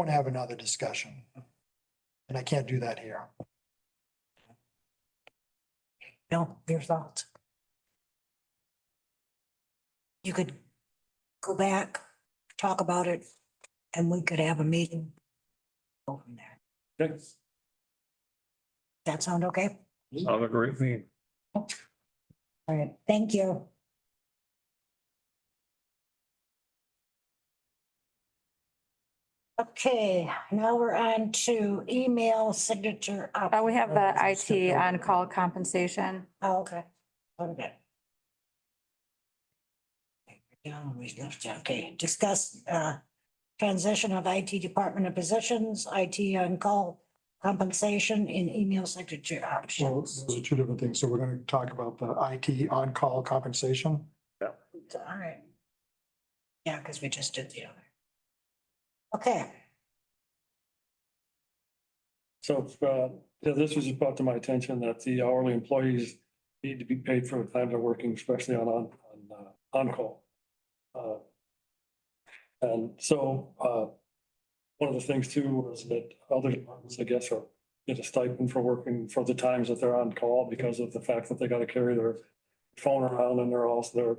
to have another discussion. And I can't do that here. Bill, your thoughts? You could go back, talk about it, and we could have a meeting. Go from there. Okay. That sound okay? I'll agree with me. All right, thank you. Okay, now we're on to email signature. We have the IT on-call compensation. Oh, okay. Okay. Down, we left, okay, discuss, transition of IT department of positions, IT on-call compensation in email signature Well, options. those are two different things. So we're going to talk about the IT on-call compensation. All right. Yeah, because we just did the other. Okay, So, yeah, this was brought to my attention that the hourly employees need to be paid for the time they're working, especially on-call. And so, one of the things too was that other departments, I guess, are get a stipend for working for the times that they're on call because of the fact that they got to carry their phone around and they're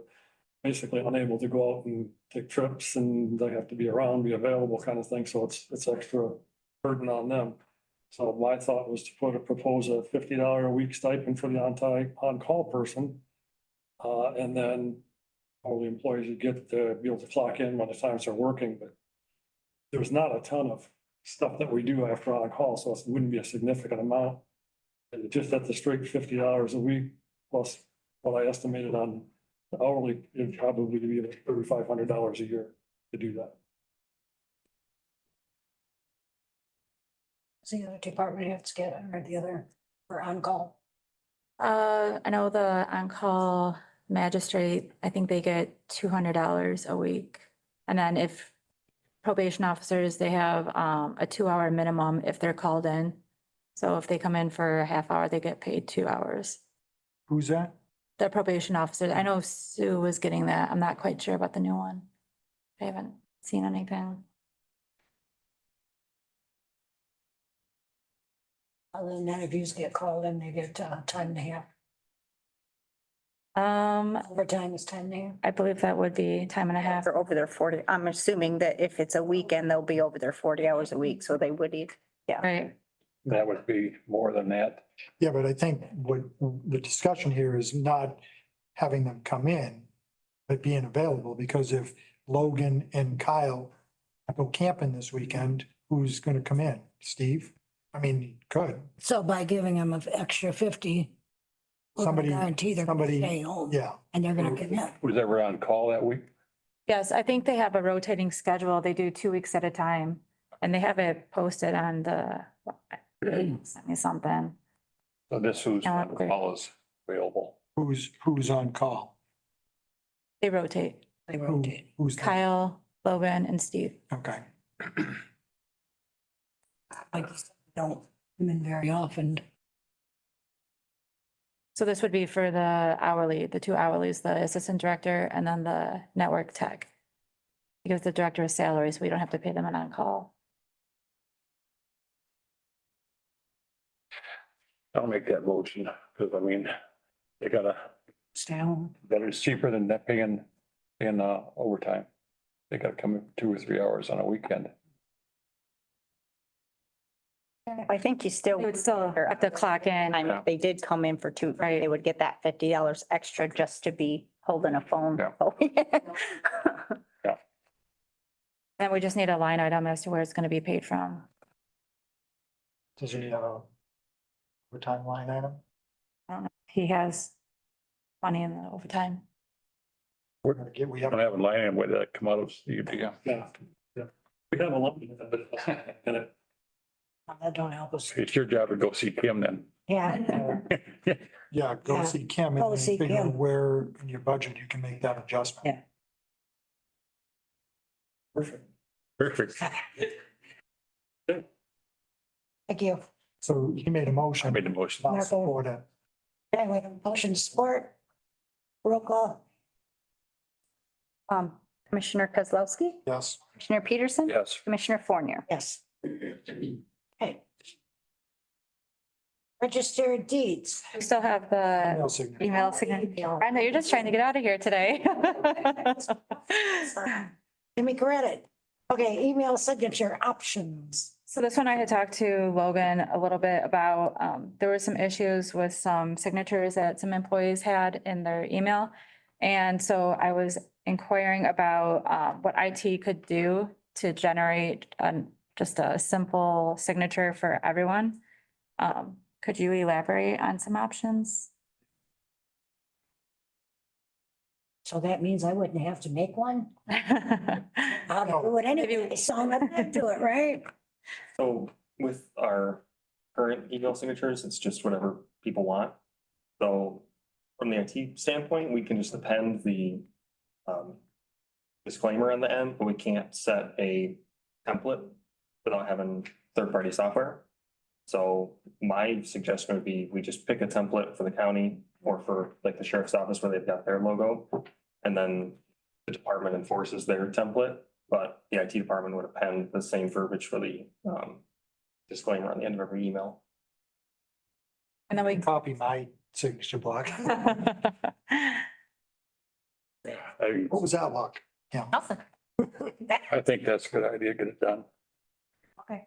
basically unable to go out and take trips and they have to be around, be available kind of thing. So it's extra burden on them. So my thought was to propose a $50 a week stipend for the on-call person. And then all the employees would get to be able to clock in when the times are working, but there's not a ton of stuff that we do after on-call, so it wouldn't be a significant amount. And just at the straight $50 a week, plus what I estimated on hourly, it'd probably be about $3,500 a year to do that. See, the other department heads get, or the other, or on-call. I know the on-call magistrate, I think they get $200 a week. And then if probation officers, they have a 2-hour minimum if they're called in. So if they come in for a half hour, they get paid 2 hours. Who's that? The probation officers, I know Sue was getting that. I'm not quite sure about the new one. I haven't seen anything. Other than that, if you just get called in, they get time and a half. Overtime is time and a half. I believe that would be time and a half. They're over their 40. I'm assuming that if it's a weekend, they'll be over their 40 hours a week, so they would eat. Right. That would be more than that. Yeah, but I think what the discussion here is not having them come in, but being available, because if Logan and Kyle go camping this weekend, who's gonna come in? Steve? I mean, could, So by giving them an extra 50, we're gonna Somebody- guarantee they're gonna somebody- stay home. yeah. And they're gonna come in. Was ever on call that week? Yes, I think they have a rotating schedule. They do 2 weeks at a time. And they have it posted on the, sent me something. So this who's on Calendar. call is available. Who's on call? They rotate. They Who- rotate. Who's, that? Kyle, Logan, and Steve. Okay, I just don't come in very often. So this would be for the hourly, the 2 hourlies, the assistant director and then the network tech. Because the director is salary, so we don't have to pay them an on-call. I'll make that motion, because I mean, they gotta, Stay home. that is cheaper than that paying overtime. They gotta come in 2 or 3 hours on a weekend. I think you still. They would still have to clock in. Time if they did come in for 2, Right. they would get that $50 extra just to be holding a phone. Yeah. And we just need a line item as to where it's gonna be paid from. does he have a overtime line item? I don't know. He has money in the overtime. We're gonna get, we I have, don't have a line item with that come out of Steve, yeah. Yeah. We have a lump in it. That don't help us. It's your job to go see Kim then. Yeah. yeah, go Yeah. see Kim Go and then see figure out Kim. where in your budget you can make that adjustment. Yeah. Perfect. Perfect. Thank you. So he made a motion. I made the motion. I'll support it. Okay, we have a motion to support. Roll call. Commissioner Kozlowski, Yes. Commissioner Peterson. Yes. Commissioner Fournier. Yes. Okay. Registered deeds. We still have the Email signature. email signature. Brenda, you're just trying to get out of here today. Give me credit. Okay, email signature options. So this one I had talked to Logan a little bit about, there were some issues with some signatures that some employees had in their email. And so I was inquiring about, what IT could do to generate, just a simple signature for everyone. Could you elaborate on some options? So that means I wouldn't have to make one? Right, I'll do it anyway, so I'm gonna do it, right? So with our current email signatures, it's just whatever people want. So from the IT standpoint, we can just append the disclaimer on the end, but we can't set a template without having third-party software. So my suggestion would be we just pick a template for the county or for like the sheriff's office where they've got their logo. And then the department enforces their template, but the IT department would append the same verbiage for the disclaimer on the end of every email. And then we. Copy my signature block. What was that look? Yeah. Nothing. I think that's a good idea, get it done. Okay.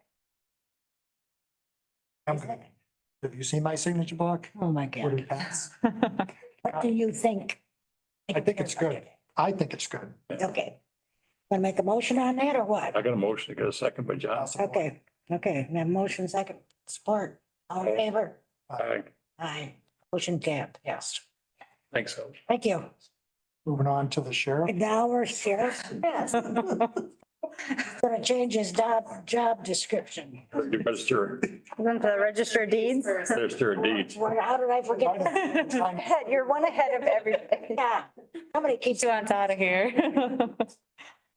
I'm good. Have you seen my signature block? Oh, my Would God. it pass? What do you think? I think it's good. I think it's good. Okay. Want to make a motion on that or what? I got a motion to get a second by John. Okay, okay, we have motion second, support, all in favor? Aye. Aye. Motion carried, yes. Thanks, Al. Thank you. Moving on to the sheriff. Now we're sheriff. Yes. Gonna change his job description. You register, Going to the register of deeds. register of deeds. How did I forget that? You're one ahead of everybody. Yeah, somebody keeps, She wants out of here.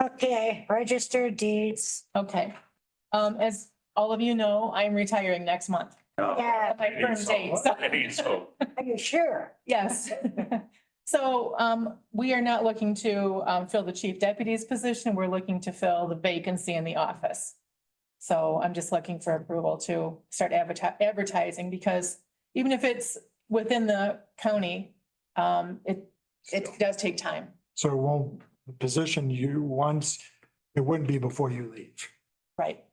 okay, register deeds. Okay. As all of you know, I'm retiring next month. Yeah, My firm date, so- So, are you sure? Yes. So we are not looking to fill the chief deputy's position. We're looking to fill the vacancy in the office. So I'm just looking for approval to start advertising because even if it's within the county, it does take time. So it won't, the position you once, it wouldn't be before you leave. Right.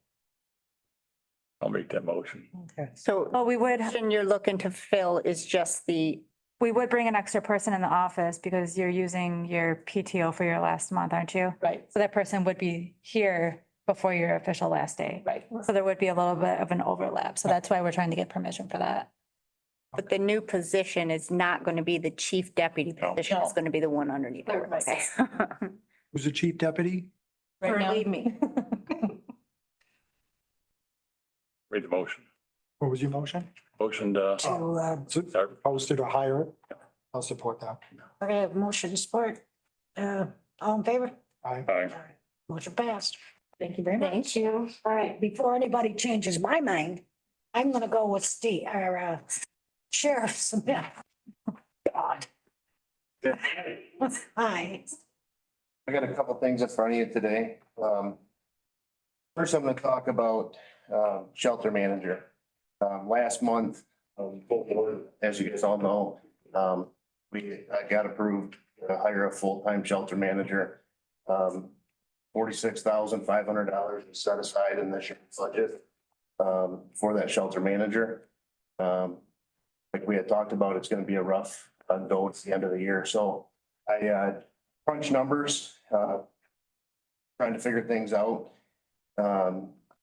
I'll make that motion. So Well, we would, you're looking to fill is just we would bring an extra person in the office because you're using your PTO for your last month, aren't you? Right. So that person would be here before your official last day. Right. So there would be a little bit of an overlap. So that's why we're trying to get permission for that. but the new position is not going to be the chief deputy position. It's No. going to be the one underneath. it. Right. Okay. Who's the chief deputy? Right now. Believe me. Read the motion. What was your motion? Motion to To post it or hire it? I'll support that. Okay, motion support. All in favor? Aye. Aye. Motion passed. Thank you very much. Thank you. All right, before anybody changes my mind, I'm gonna go with Steve, or Sheriff Smith. God. Hi. I got a couple things in front of you today. First, I'm gonna talk about, shelter manager. Last month, as you guys all know, I got approved to hire a full-time shelter manager. $46,500 is set aside in this year's budget, for that shelter manager. Like we had talked about, it's gonna be a rough go at the end of the year, so I, crunch numbers, trying to figure things out.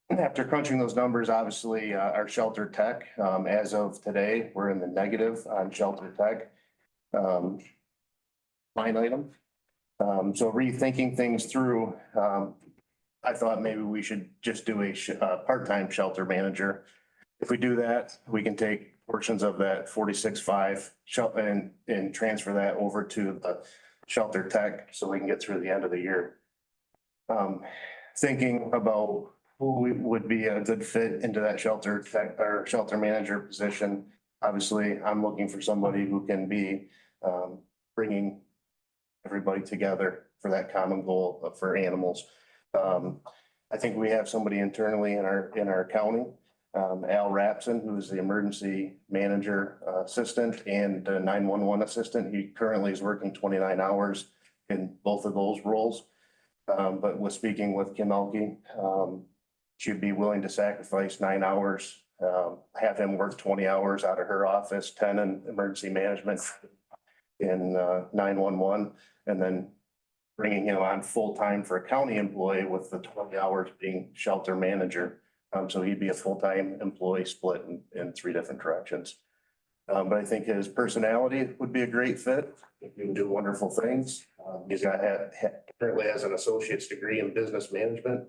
After crunching those numbers, obviously, our shelter tech, as of today, we're in the negative on shelter tech. Line item. So rethinking things through, I thought maybe we should just do a part-time shelter manager. If we do that, we can take portions of that 46.5 and transfer that over to the shelter tech so we can get through the end of the year. Thinking about who would be a good fit into that shelter tech or shelter manager position. Obviously, I'm looking for somebody who can be bringing everybody together for that common goal for animals. I think we have somebody internally in our county, Al Rapson, who is the emergency manager assistant and 911 assistant. He currently is working 29 hours in both of those roles. But was speaking with Kim Elke, she'd be willing to sacrifice 9 hours, have him work 20 hours out of her office, 10 in emergency management in 911, and then bringing him on full-time for a county employee with the 20 hours being shelter manager. So he'd be a full-time employee split in 3 different directions. But I think his personality would be a great fit. He can do wonderful things. He's currently has an associate's degree in business management,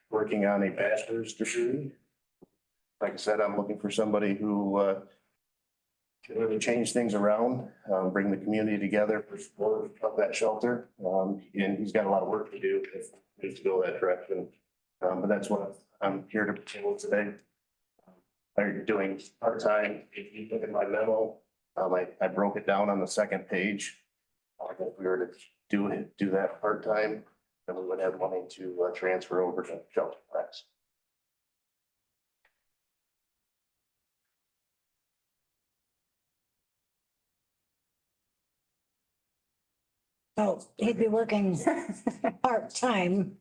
working on a bachelor's degree. Like I said, I'm looking for somebody who can really change things around, bring the community together for support of that shelter. And he's got a lot of work to do if we need to go that direction. But that's what I'm here to table today. I'm doing part-time. If you look at my memo, I broke it down on the second page. If we were to do that part-time, then we would have money to transfer over to shelter tax. So he'd be working part-time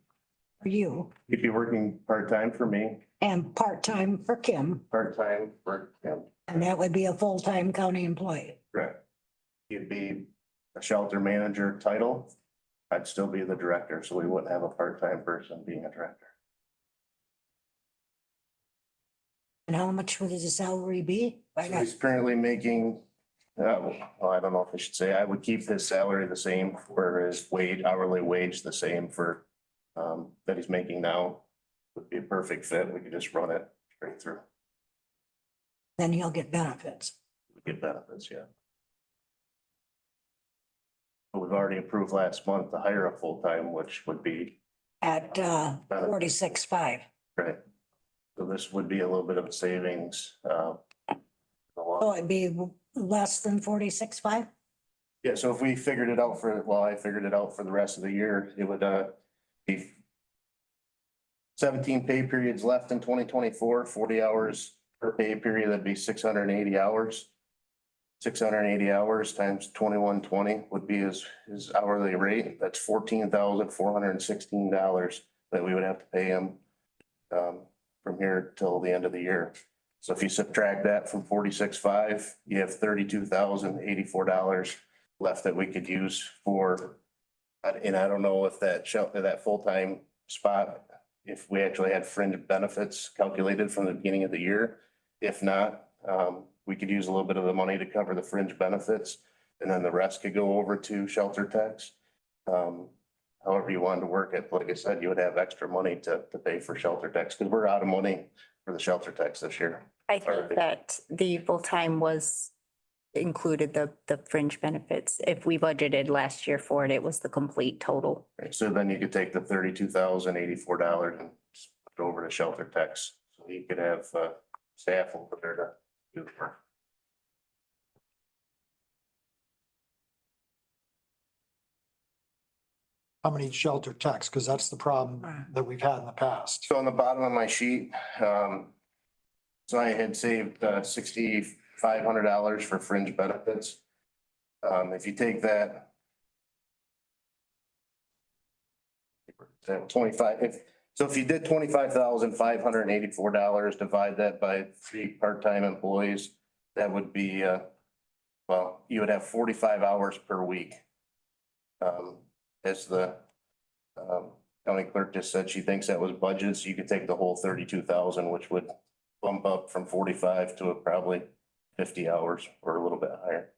for you He'd be working part-time for me, and part-time for Kim, part-time for him. and that would be a full-time county employee. Correct. He'd be a shelter manager title. I'd still be the director, so we wouldn't have a part-time person being a director. And how much would his salary be? So he's currently making, well, I don't know if I should say, I would keep his salary the same for his wage, hourly wage the same for that he's making now would be a perfect fit. We could just run it straight through. Then he'll get benefits. We get benefits, yeah. But we've already approved last month to hire a full-time, which would be At 46.5. great. So this would be a little bit of a savings. So it'd be less than 46.5? Yeah, so if we figured it out I figured it out for the rest of the year, it would be 17 pay periods left in 2024, 40 hours per pay period, that'd be 680 hours. 680 hours times 2120 would be his hourly rate. That's $14,416 that we would have to pay him from here till the end of the year. So if you subtract that from 46.5, you have $32,084 left that we could use for, and I don't know if that full-time spot, if we actually had fringe benefits calculated from the beginning of the year. If not, we could use a little bit of the money to cover the fringe benefits, and then the rest could go over to shelter tax. However you wanted to work it, like I said, you would have extra money to pay for shelter tax, because we're out of money for the shelter tax this year. I think that the full-time was included the fringe benefits. If we budgeted last year for it, it was the complete total. Right, so then you could take the $32,084 and put it over to shelter tax, so you could have staff over there to do the work. How many shelter techs? Because that's the problem that we've had in the past. So on the bottom of my sheet, so I had saved $6,500 for fringe benefits. If you take that. 25, so if you did $25,584, divide that by 3 part-time employees, that would be, well, you would have 45 hours per week. As the county clerk just said, she thinks that was budgeted, so you could take the whole 32,000, which would bump up from 45 to probably 50 hours or a little bit higher.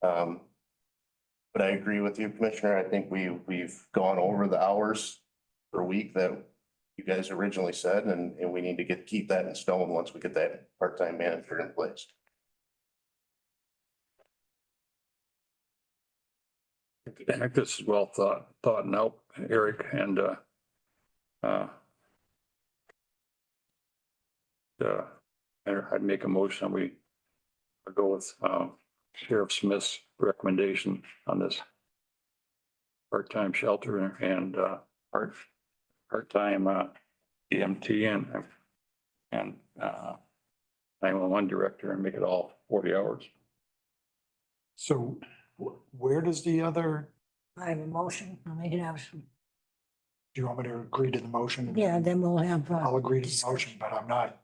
But I agree with you, Commissioner. I think we've gone over the hours per week that you guys originally said, and we need to keep that in stone once we get that part-time manager in place. I think this is well thought out, Eric, and I'd make a motion, we go with Sheriff Smith's recommendation on this part-time shelter and part-time EMT and 911 director, and make it all 40 hours. So where does the other, I have a motion. I have some. do you want me to agree to the motion? Yeah, then we'll have. I'll agree to the motion, but I'm not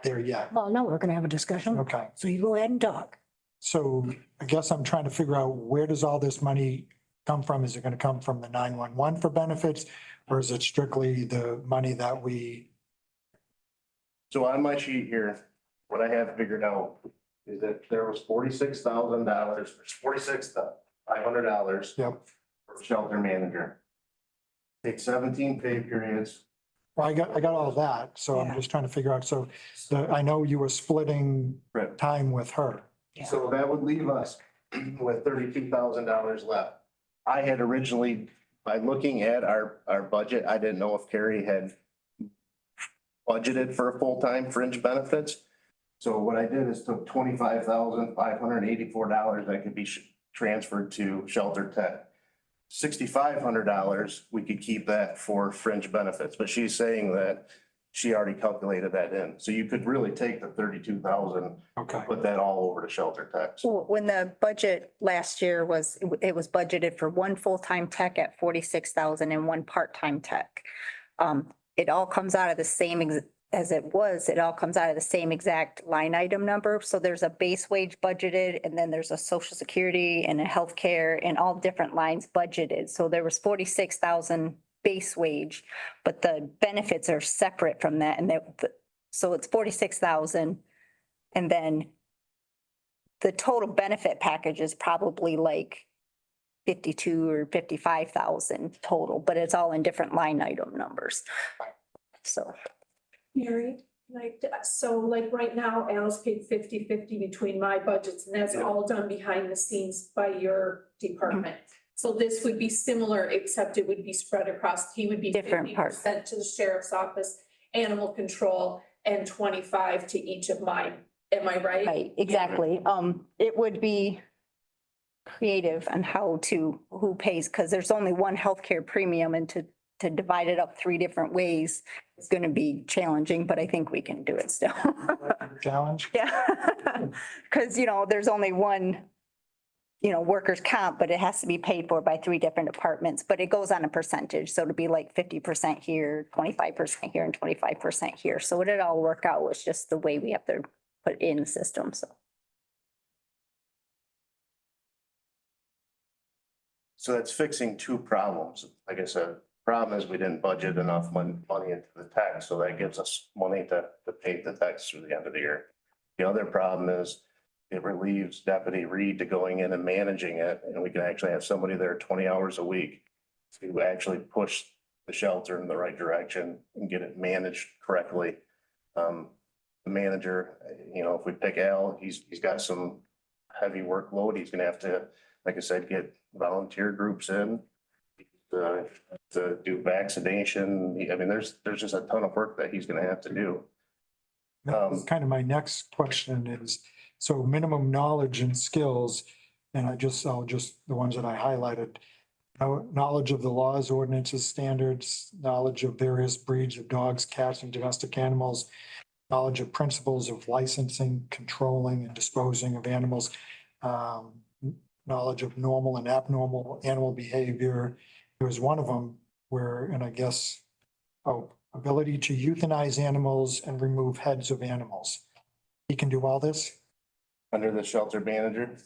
there yet. Well, no, we're gonna have a discussion. Okay. So you go ahead and talk. So I guess I'm trying to figure out, where does all this money come from? Is it gonna come from the 911 for benefits? Or is it strictly the money that we, So on my sheet here, what I have figured out is that there was $46,000, $46,500 yep. for shelter manager. Take 17 pay periods. Well, I got all of that, so I'm Yeah. just trying to figure out, so I know you were splitting Right. time with her. Yeah. So that would leave us with $32,000 left. I had originally, by looking at our budget, I didn't know if Carrie had budgeted for a full-time fringe benefits. So what I did is took $25,584 that could be transferred to shelter tech. $6,500, we could keep that for fringe benefits, but she's saying that she already calculated that in. So you could really take the 32,000, Okay. put that all over to shelter tax. When the budget last year was, it was budgeted for one full-time tech at 46,000 and one part-time tech. It all comes out of the same, it all comes out of the same exact line item number. So there's a base wage budgeted, and then there's a social security and a healthcare and all different lines budgeted. So there was 46,000 base wage, but the benefits are separate from that. And so it's 46,000. And then the total benefit package is probably like 52 or 55,000 total, but it's all in different line item numbers. So, Mary, so like right now, Al's paid 50-50 between my budgets, and that's all done behind the scenes by your department. So this would be similar, except it would be spread across, he would be Different parts. 50% to the sheriff's office, animal control, and 25 to each of mine. Am I right? right, exactly. It would be creative on who pays, because there's only one healthcare premium, and to divide it up three different ways is going to be challenging, but I think we can do it still. Challenge. Yeah, because, there's only one, workers' comp, but it has to be paid for by three different departments, but it goes on a percentage. So it'd be like 50% here, 25% here, and 25% here. So it all work out. It's just the way we have to put it in the system, so. So that's fixing two problems. Like I said, problem is we didn't budget enough money into the tax, so that gives us money to pay the tax through the end of the year. The other problem is it relieves Deputy Reed to going in and managing it, and we can actually have somebody there 20 hours a week to actually push the shelter in the right direction and get it managed correctly. The manager, if we pick Al, he's got some heavy workload. He's gonna have to, like I said, get volunteer groups in to do vaccination. I mean, there's just a ton of work that he's gonna have to do. That's kind of my next question is, so minimum knowledge and skills, and I'll just, the ones that I highlighted. Knowledge of the laws, ordinances, standards, knowledge of various breeds of dogs, cats, and domestic animals, knowledge of principles of licensing, controlling, and disposing of animals, knowledge of normal and abnormal animal behavior. There was one of them where, and I guess, ability to euthanize animals and remove heads of animals. He can do all this? Under the shelter manager,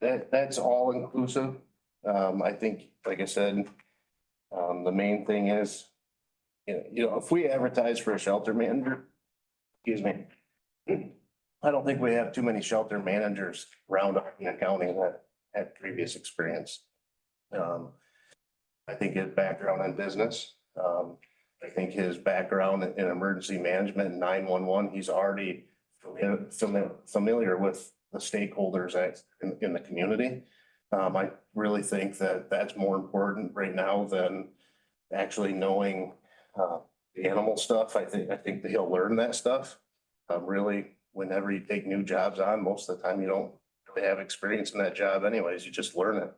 that's all inclusive. I think, like I said, the main thing is, if we advertise for a shelter manager, excuse me, I don't think we have too many shelter managers around in the county that had previous experience. I think his background in business, I think his background in emergency management and 911, he's already familiar with the stakeholders in the community. I really think that that's more important right now than actually knowing the animal stuff. I think that he'll learn that stuff. Really, whenever you take new jobs on, most of the time you don't really have experience in that job anyways, you just learn it.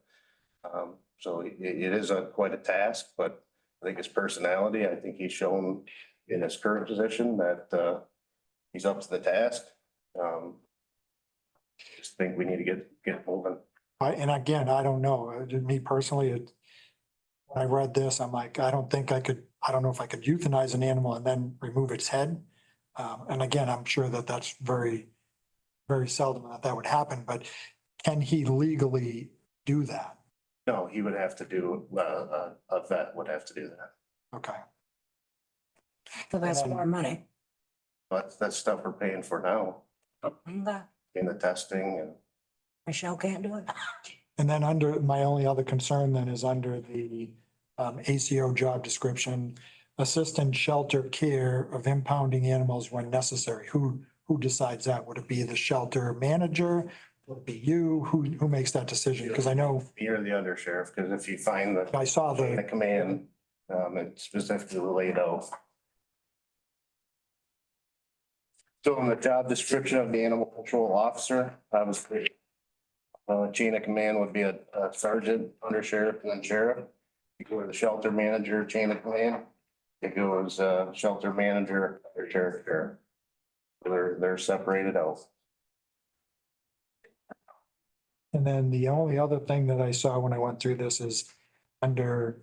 So it is quite a task, but I think his personality, I think he's shown in his current position that he's up to the task. Just think we need to get moving. And again, I don't know, me personally, when I read this, I'm like, I don't know if I could euthanize an animal and then remove its head. And again, I'm sure that that's very, very seldom that would happen, but can he legally do that? No, he would have to do, a vet would have to do that. Okay. So that's more money. But that's stuff we're paying for now, in the testing and. Michelle can't do it. And then my only other concern then is under the ACO job description, assistant shelter care of impounding animals when necessary. Who decides that? Would it be the shelter manager? Would it be you? Who makes that decision? Because I know You're the undersheriff, because if you find the I saw chain the, of command, it's specifically laid out. So in the job description of the animal control officer, obviously, chain of command would be a sergeant, undersheriff, and then sheriff. You go to the shelter manager, chain of command, it goes, shelter manager, or sheriff. They're separated out. and then the only other thing that I saw when I went through this is under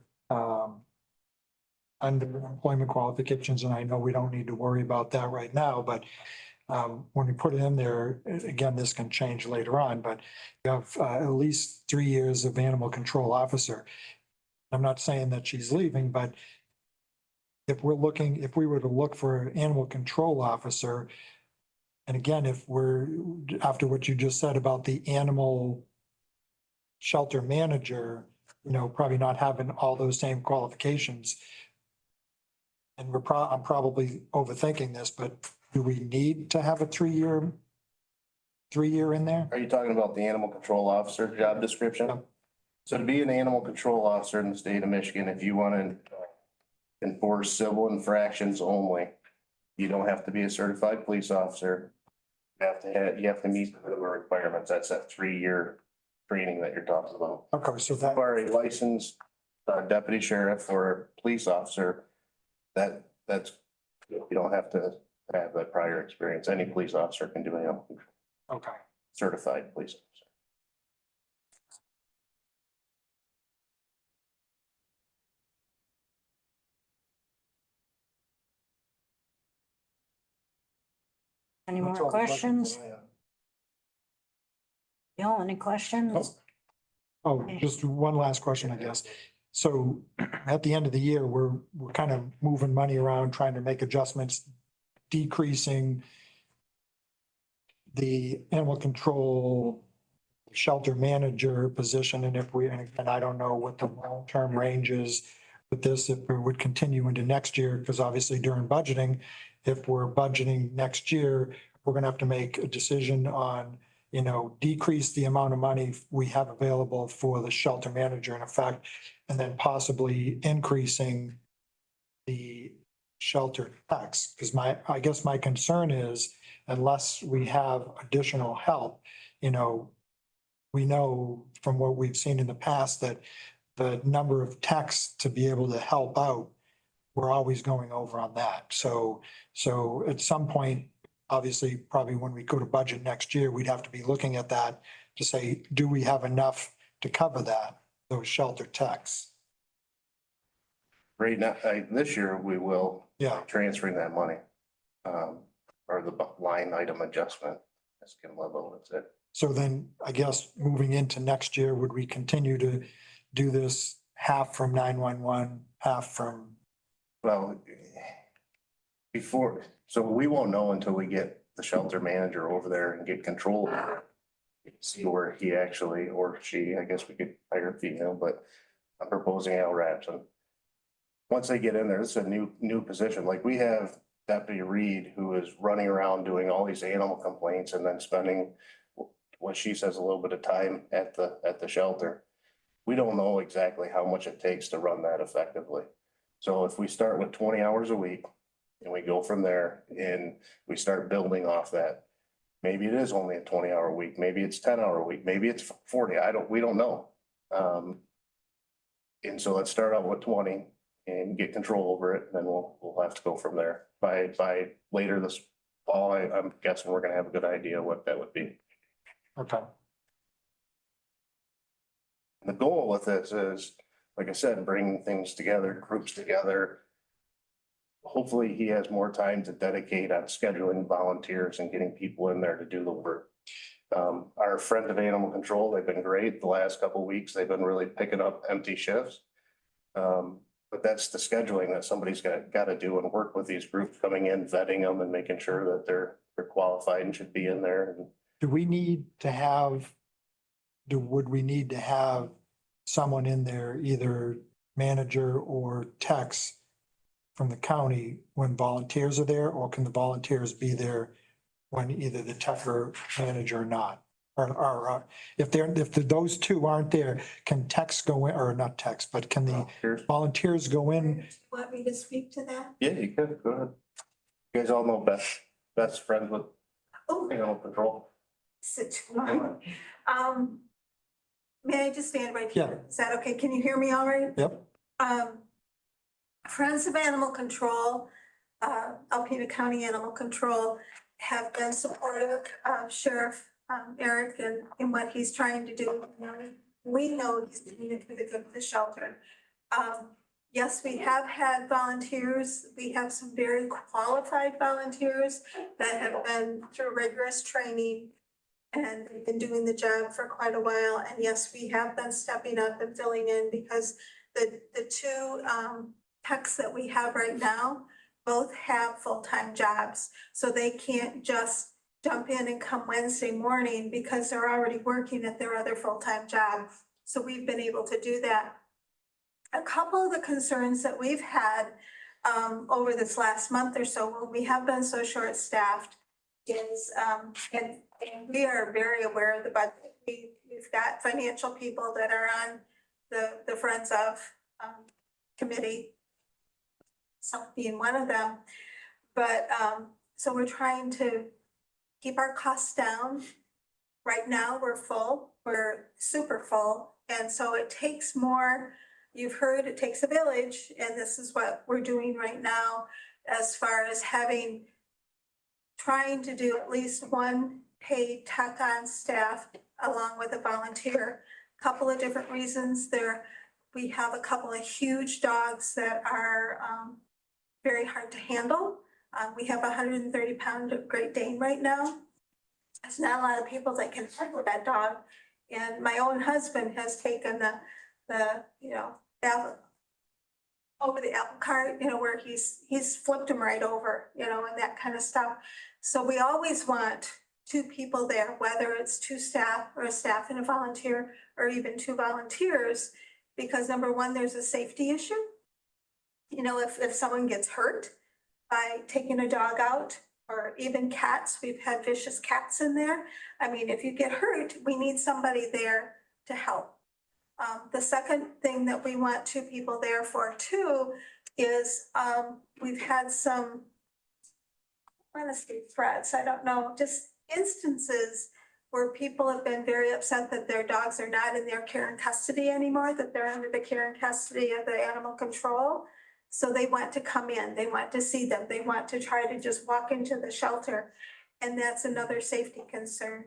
employment qualifications, and I know we don't need to worry about that right now, but when we put it in there, again, this can change later on, but you have at least 3 years of animal control officer. I'm not saying that she's leaving, but if we were to look for an animal control officer, and again, after what you just said about the animal shelter manager, probably not having all those same qualifications. And I'm probably overthinking this, but do we need to have a 3-year in there? Are you talking about the animal control officer job description? Yep. So to be an animal control officer in the state of Michigan, if you want to enforce civil infractions only, you don't have to be a certified police officer. You have to meet the minimum requirements. That's that 3-year training that you're talking about. Okay, so that, For a licensed deputy sheriff or police officer, that's, you don't have to have that prior experience. Any police officer can do animal control, okay. certified police officer. Any That's more all the questions? I have. Bill, any questions? Oh, just one last question, I guess. So at the end of the year, we're kind of moving money around, trying to make adjustments, decreasing the animal control shelter manager position. And and I don't know what the long-term range is with this, if it would continue into next year, because obviously during budgeting, if we're budgeting next year, we're gonna have to make a decision on, decrease the amount of money we have available for the shelter manager in effect, and then possibly increasing the shelter tax. Because I guess my concern is, unless we have additional help, we know from what we've seen in the past that the number of techs to be able to help out, we're always going over on that. So at some point, obviously, probably when we go to budget next year, we'd have to be looking at that to say, do we have enough to cover those shelter techs? Right now, this year, we will Yeah, transferring that money. Or the line item adjustment. That's skin level, that's it. so then I guess moving into next year, would we continue to do this half from 911, half from, Well, so we won't know until we get the shelter manager over there and get control of it. See where he actually, or she, I guess we could hire a female, but I'm proposing Al Rapson. Once they get in there, this is a new position. Like we have Deputy Reed, who is running around doing all these animal complaints and then spending what she says a little bit of time at the shelter. We don't know exactly how much it takes to run that effectively. So if we start with 20 hours a week and we go from there and we start building off that, maybe it is only a 20-hour week, maybe it's 10-hour week, maybe it's 40. We don't know. And so let's start out with 20 and get control over it, and then we'll have to go from there. By later this fall, I'm guessing we're gonna have a good idea what that would be. okay, The goal with this is, like I said, bringing things together, groups together. Hopefully he has more time to dedicate on scheduling volunteers and getting people in there to do the work. Our friend of animal control, they've been great. The last couple of weeks, they've been really picking up empty shifts. But that's the scheduling that somebody's got to do and work with these groups coming in, vetting them and making sure that they're qualified and should be in there. And would we need to have someone in there, either manager or techs from the county when volunteers are there, or can the volunteers be there when either the tech or manager or not? Or if those two aren't there, can techs go in, or not techs, but can the volunteers go in? Want me to speak to that? yeah, you could, go ahead. You guys all know best friends with Oh, animal control. sit down. May I just stand right Yeah. here? Is that okay? Can you hear me all right? Yep, Friends of Animal Control, Alpena County Animal Control have been supportive of Sheriff Eric and what he's trying to do. We know he's doing it for the good of the shelter. Yes, we have had volunteers. We have some very qualified volunteers that have been through rigorous training and they've been doing the job for quite a while. And yes, we have been stepping up and filling in because the two techs that we have right now both have full-time jobs. So they can't just jump in and come Wednesday morning because they're already working at their other full-time job. So we've been able to do that. A couple of the concerns that we've had over this last month or so, when we have been so short-staffed, is, and we are very aware of the budget. We've got financial people that are on the Friends of committee, self being one of them. But, so we're trying to keep our costs down. Right now, we're full, we're super full, and so it takes more. You've heard it takes a village, and this is what we're doing right now as far as trying to do at least one paid tech on staff along with a volunteer. Couple of different reasons there. We have a couple of huge dogs that are very hard to handle. We have a 130-pound Great Dane right now. There's not a lot of people that can handle that dog. And my own husband has taken the over the apple cart, where he's flipped him right over, and that kind of stuff. So we always want two people there, whether it's two staff or a staff and a volunteer, or even two volunteers, because number one, there's a safety issue. If someone gets hurt by taking a dog out, or even cats, we've had vicious cats in there. I mean, if you get hurt, we need somebody there to help. The second thing that we want two people there for too is we've had some, I want to say threats, I don't know, just instances where people have been very upset that their dogs are not in their care and custody anymore, that they're under the care and custody of the animal control. So they want to come in, they want to see them, they want to try to just walk into the shelter. And that's another safety concern.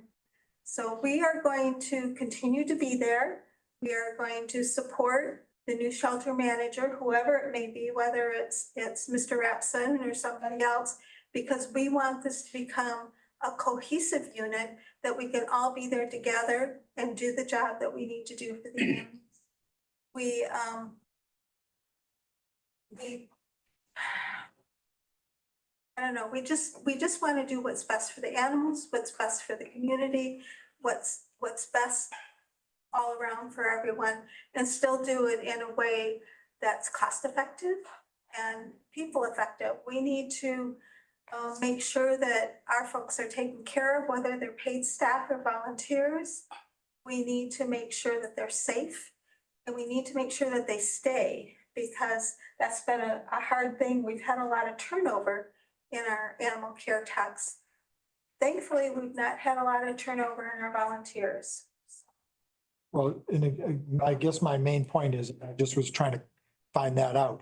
So we are going to continue to be there. We are going to support the new shelter manager, whoever it may be, whether it's Mr. Rapson or somebody else, because we want this to become a cohesive unit that we can all be there together and do the job that we need to do for the animals. I don't know, we just want to do what's best for the animals, what's best for the community, what's best all around for everyone, and still do it in a way that's cost effective and people effective. We need to make sure that our folks are taken care of, whether they're paid staff or volunteers. We need to make sure that they're safe, and we need to make sure that they stay, because that's been a hard thing. We've had a lot of turnover in our animal care techs. Thankfully, we've not had a lot of turnover in our volunteers. Well, and I guess my main point is, I just was trying to find that out.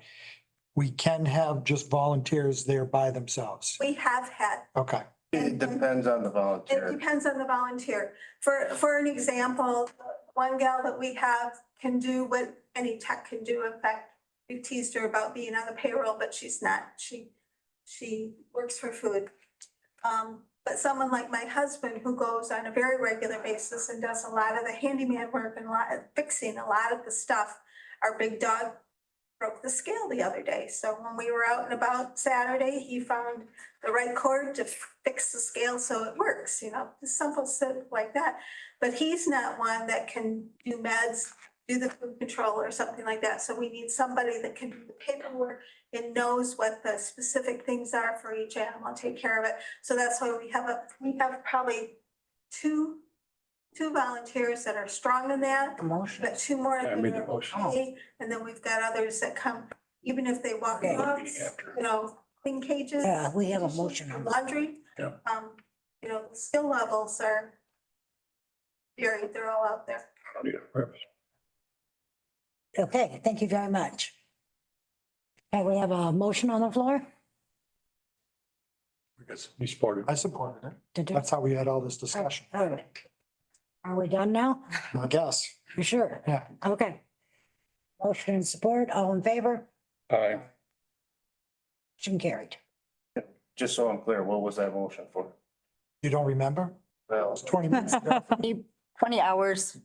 We can have just volunteers there by themselves. We have had. Okay. It depends on the It volunteer. depends on the volunteer. For an example, one gal that we have can do what any tech can do. In fact, we teased her about being on the payroll, but she's not. She works for food. But someone like my husband, who goes on a very regular basis and does a lot of the handyman work and a lot of fixing a lot of the stuff, our big dog broke the scale the other day. So when we were out and about Saturday, he found the right cord to fix the scale so it works, just simple stuff like that. But he's not one that can do meds, do the food control or something like that. So we need somebody that can do the paperwork and knows what the specific things are for each animal and take care of it. So that's why we have probably two volunteers that are strong in that, but two more I that made the are motion. okay. And then we've got others that come, even if they walk Okay. dogs, clean cages. Yeah, we have a motion on that. Laundry. Yeah. The skill levels are varied, they're all out there. Okay, thank you very much. Okay, we have a motion on the floor. Because he supported. I supported it. Did you? That's how we had all this discussion, All right. Are we done now? I guess. You sure? Yeah. Okay. Motion and support, all in favor? Aye. Motion carried. Just so I'm clear, what was that motion for? You don't remember? It Well, was 20 minutes ago. 20 hours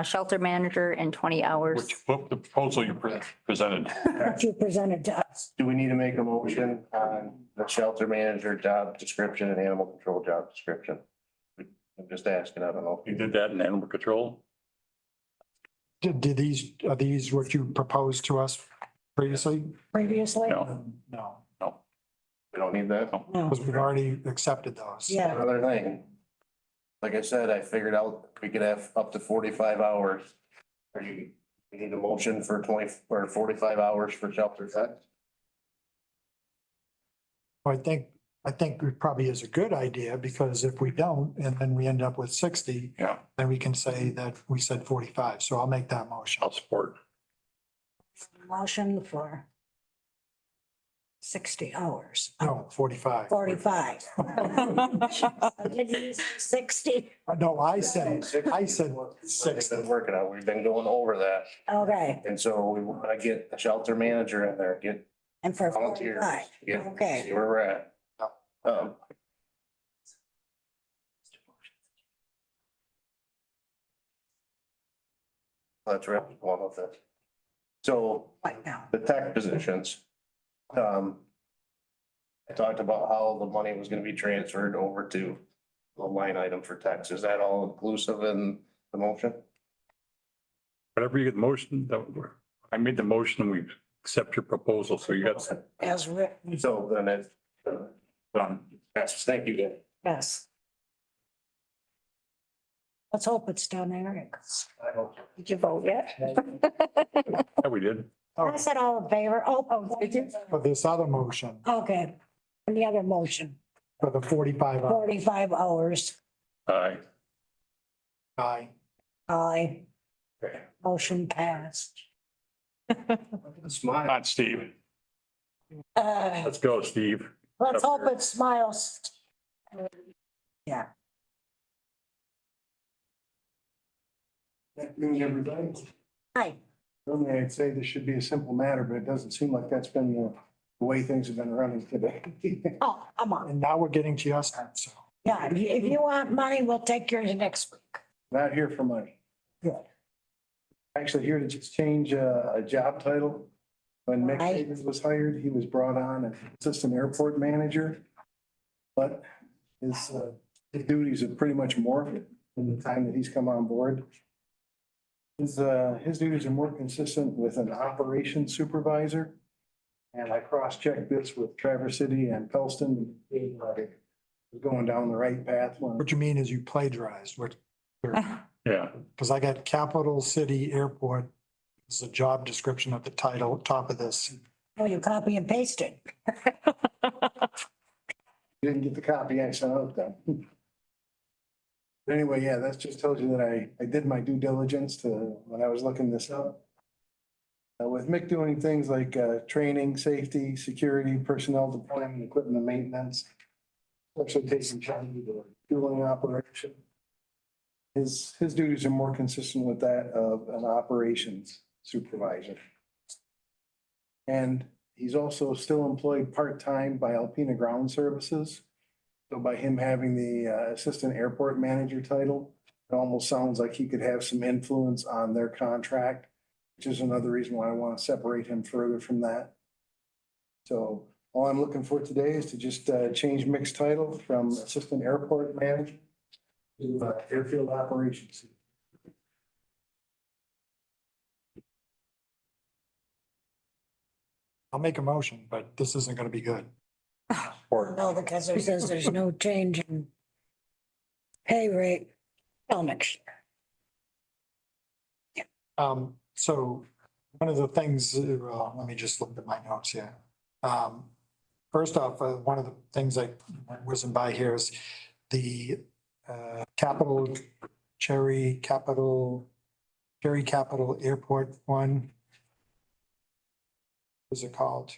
shelter manager and 20 hours. What the proposal you presented? What you presented to us. do we need to make a motion on the shelter manager job description and animal control job description? I'm just asking, I don't know. You did that in animal control? Are these what you proposed to us previously? previously? No, No, We don't need that. No. because we've already accepted those. Yeah, Another thing. Like I said, I figured out we could have up to 45 hours. Are you, we need a motion for 20 or 45 hours for shelter tech? I think it probably is a good idea, because if we don't, and then we end up with 60, yeah, then we can say that we said 45. So I'll make that motion. I'll support. motion for 60 hours, No, 45. 45. Did you say 60? No, I said It's 60. been working out. We've been going over that. Okay, And so we want to get a shelter manager in there, get and for volunteers, 45, get, okay. see where we're at. That's right, one of it. So Right now. the tech positions. I talked about how the money was gonna be transferred over to the line item for tax. Is that all inclusive in the motion? Whatever you get the motion, I made the motion, we accept your proposal, so you got As written, So then it's done. Yes, thank you, Dan. yes. Let's hope it's done, Eric. I hope. Did you vote yet? Yeah, we did. I said all in favor. Oh, did you? For this other motion, Okay, and the other motion, for the 45 hours. 45 hours. Aye. Aye. Aye. Motion passed. Smile. Not Steve. Uh, Let's go, Steve. let's hope it smiles. Yeah. Afternoon, everybody. Hi. Normally I'd say this should be a simple matter, but it doesn't seem like that's been the way things have been running today. Oh, come on. And now we're getting to your side, so. Yeah, if you want money, we'll take yours next week. Not here for money. Good. Actually, here to just change a job title. When Mick Right. Davis was hired, he was brought on as assistant airport manager. But his duties have pretty much morphed in the time that he's come on board. His duties are more consistent with an operations supervisor. And I cross-checked this with Traverse City and Pellston. Going down the right path. What you mean is you plagiarized, Yeah, because I got Capital City Airport is a job description at the title, top of this. Oh, you copy and pasted. Didn't get the copy I sent out then. But anyway, yeah, that just tells you that I did my due diligence when I was looking this up. With Mick doing things like training, safety, security, personnel deployment, equipment and maintenance. Especially taking charge of the fueling operation. His duties are more consistent with that of an operations supervisor. And he's also still employed part-time by Alpena Ground Services. So by him having the assistant airport manager title, it almost sounds like he could have some influence on their contract, which is another reason why I want to separate him further from that. So all I'm looking for today is to just change Mick's title from assistant airport manager to airfield operations. I'll make a motion, but this isn't going to be good. No, because it says there's no change in pay rate till next year. So one of the things, let me just look at my notes here. First off, one of the things I wasn't by here is the Cherry Capital Airport one. What's it called?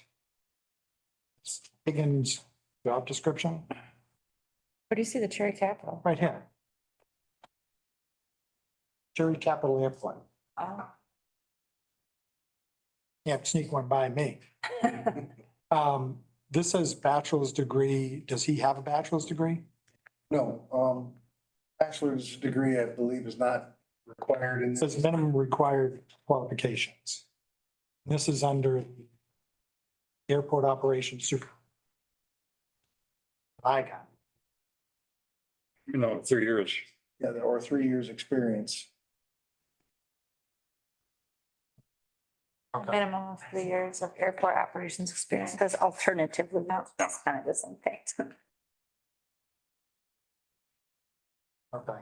Higgins job description, Where do you see the Cherry Capital? right here. Cherry Capital Airport. Oh. Can't sneak one by me. This says bachelor's degree. Does he have a bachelor's degree? No, bachelor's degree, I believe, is not required in It says this. minimum required qualifications. This is under airport operations super. I got. you know, 3 years. Yeah, or 3 years experience. Okay. minimum of 3 years of airport operations experience. Because alternatively, that's kind of the same thing. Okay.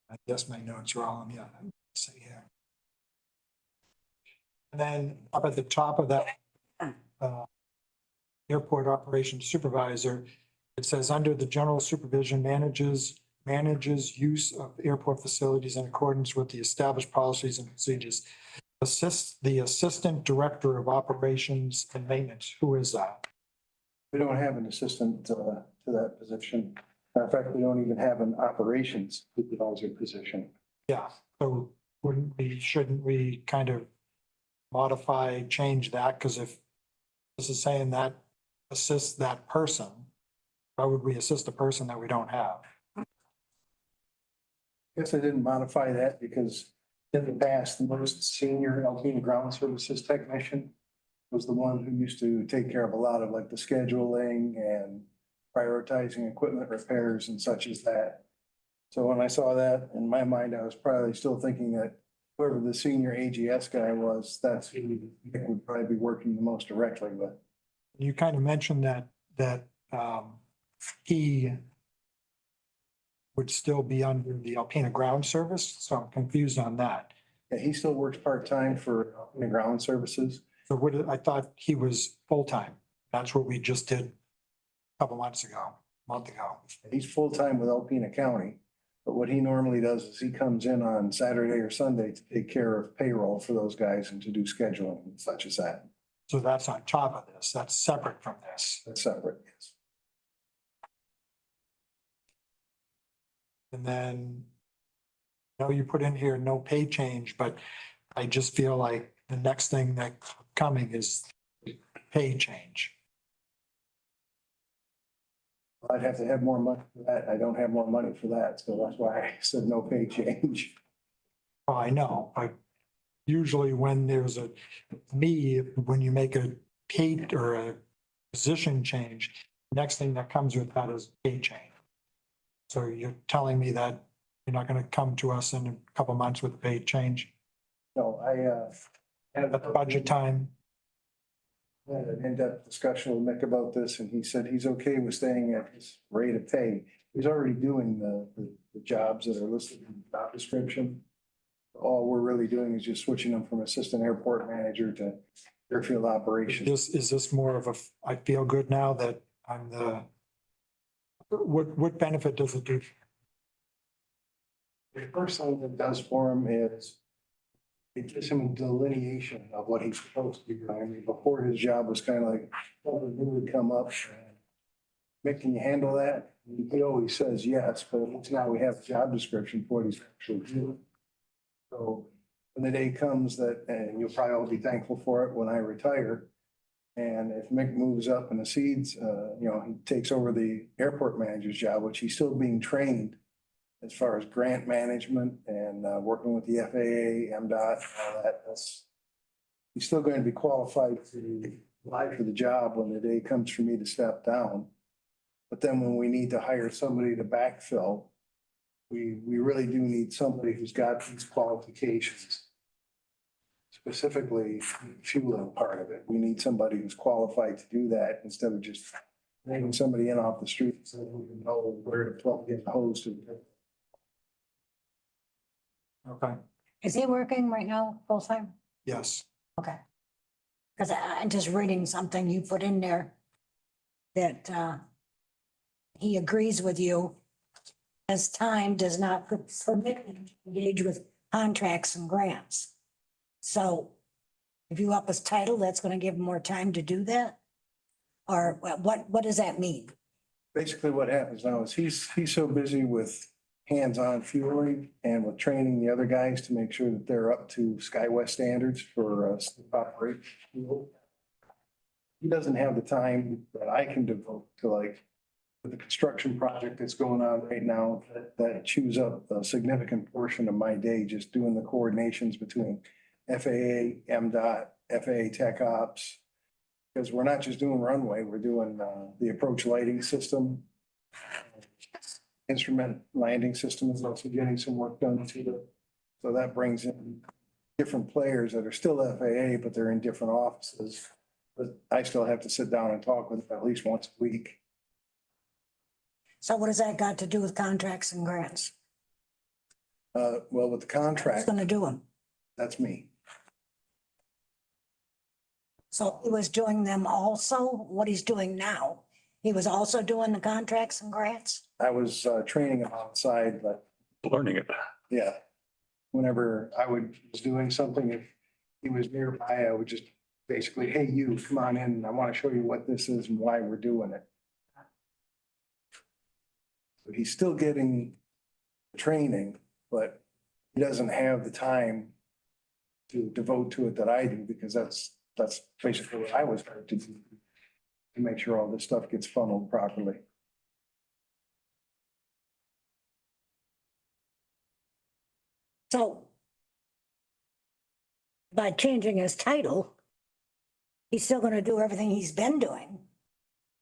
I guess my notes are all, yeah, let's see here. And then up at the top of that, airport operations supervisor, it says under the general supervision manages use of airport facilities in accordance with the established policies and procedures. Assists the assistant director of operations and maintenance. Who is that? We don't have an assistant to that position. Matter of fact, we don't even have an operations supervisor position. Yeah, so shouldn't we kind of modify, change that? Because if this is saying that assists that person, why would we assist a person that we don't have? Guess I didn't modify that because in the past, the most senior Alpena ground services technician was the one who used to take care of a lot of like the scheduling and prioritizing equipment repairs and such as that. So when I saw that, in my mind, I was probably still thinking that whoever the senior AGS guy was, that's who Nick would probably be working the most directly with. You kind of mentioned that he would still be under the Alpena ground service, so I'm confused on that. Yeah, he still works part-time for the ground services. So I thought he was full-time. That's what we just did a couple months ago, month ago. He's full-time with Alpena County, but what he normally does is he comes in on Saturday or Sunday to take care of payroll for those guys and to do scheduling and such as that. So that's on top of this. That's separate from this. That's separate, yes. And then, I know you put in here no pay change, but I just feel like the next thing that's coming is pay change. I'd have to have more money for that. I don't have more money for that, so that's why I said no pay change. Oh, I know, but usually when there's when you make a pay or a position change, next thing that comes with that is pay change. So you're telling me that you're not gonna come to us in a couple months with a pay change No, at the budget time? had an in-depth discussion with Mick about this, and he said he's okay with staying at his rate of pay. He's already doing the jobs that are listed in the job description. All we're really doing is just switching them from assistant airport manager to airfield operations. Is this more of I feel good now that I'm what benefit does it do? The first thing it does for him is it gives him a delineation of what he's supposed to be doing. I mean, before his job was kind of like, something new would come up. Mick, can you handle that? He always says yes, but at least now we have a job description for what he's actually doing. So when the day comes that, and you'll probably all be thankful for it when I retire. And if Mick moves up and exceeds, he takes over the airport manager's job, which he's still being trained as far as grant management and working with the FAA, MDOT, all that. He's still going to be qualified to apply for the job when the day comes for me to step down. But then when we need to hire somebody to backfill, we really do need somebody who's got these qualifications. Specifically, fueling part of it. We need somebody who's qualified to do that instead of just bringing somebody in off the street so we know where to plug in the hose to. Okay, Is he working right now, full time? yes. Okay. Because I'm just reading something you put in there that he agrees with you as time does not permit him to engage with contracts and grants. So if you up his title, that's going to give him more time to do that? Or what does that mean? Basically what happens now is he's so busy with hands-on fueling and with training the other guys to make sure that they're up to SkyWest standards for operation fuel. He doesn't have the time that I can devote to like the construction project that's going on right now that chews up a significant portion of my day, just doing the coordinations between FAA, MDOT, FAA Tech Ops. Because we're not just doing runway, we're doing the approach lighting system. instrument landing system is also getting some work done too. So that brings in different players that are still FAA, but they're in different offices. But I still have to sit down and talk with them at least once a week. So what has that got to do with contracts and grants? Well, with the Who's contract, gonna do them? that's me. So he was doing them also, what he's doing now? He was also doing the contracts and grants? I was training him outside, but Learning it. yeah. Whenever was doing something, if he was nearby, I would just basically, hey, you, come on in. I want to show you what this is and why we're doing it. But he's still getting training, but he doesn't have the time to devote to it that I do, because that's basically what I was hired to do, to make sure all this stuff gets funneled properly. So by changing his title, he's still gonna do everything he's been doing.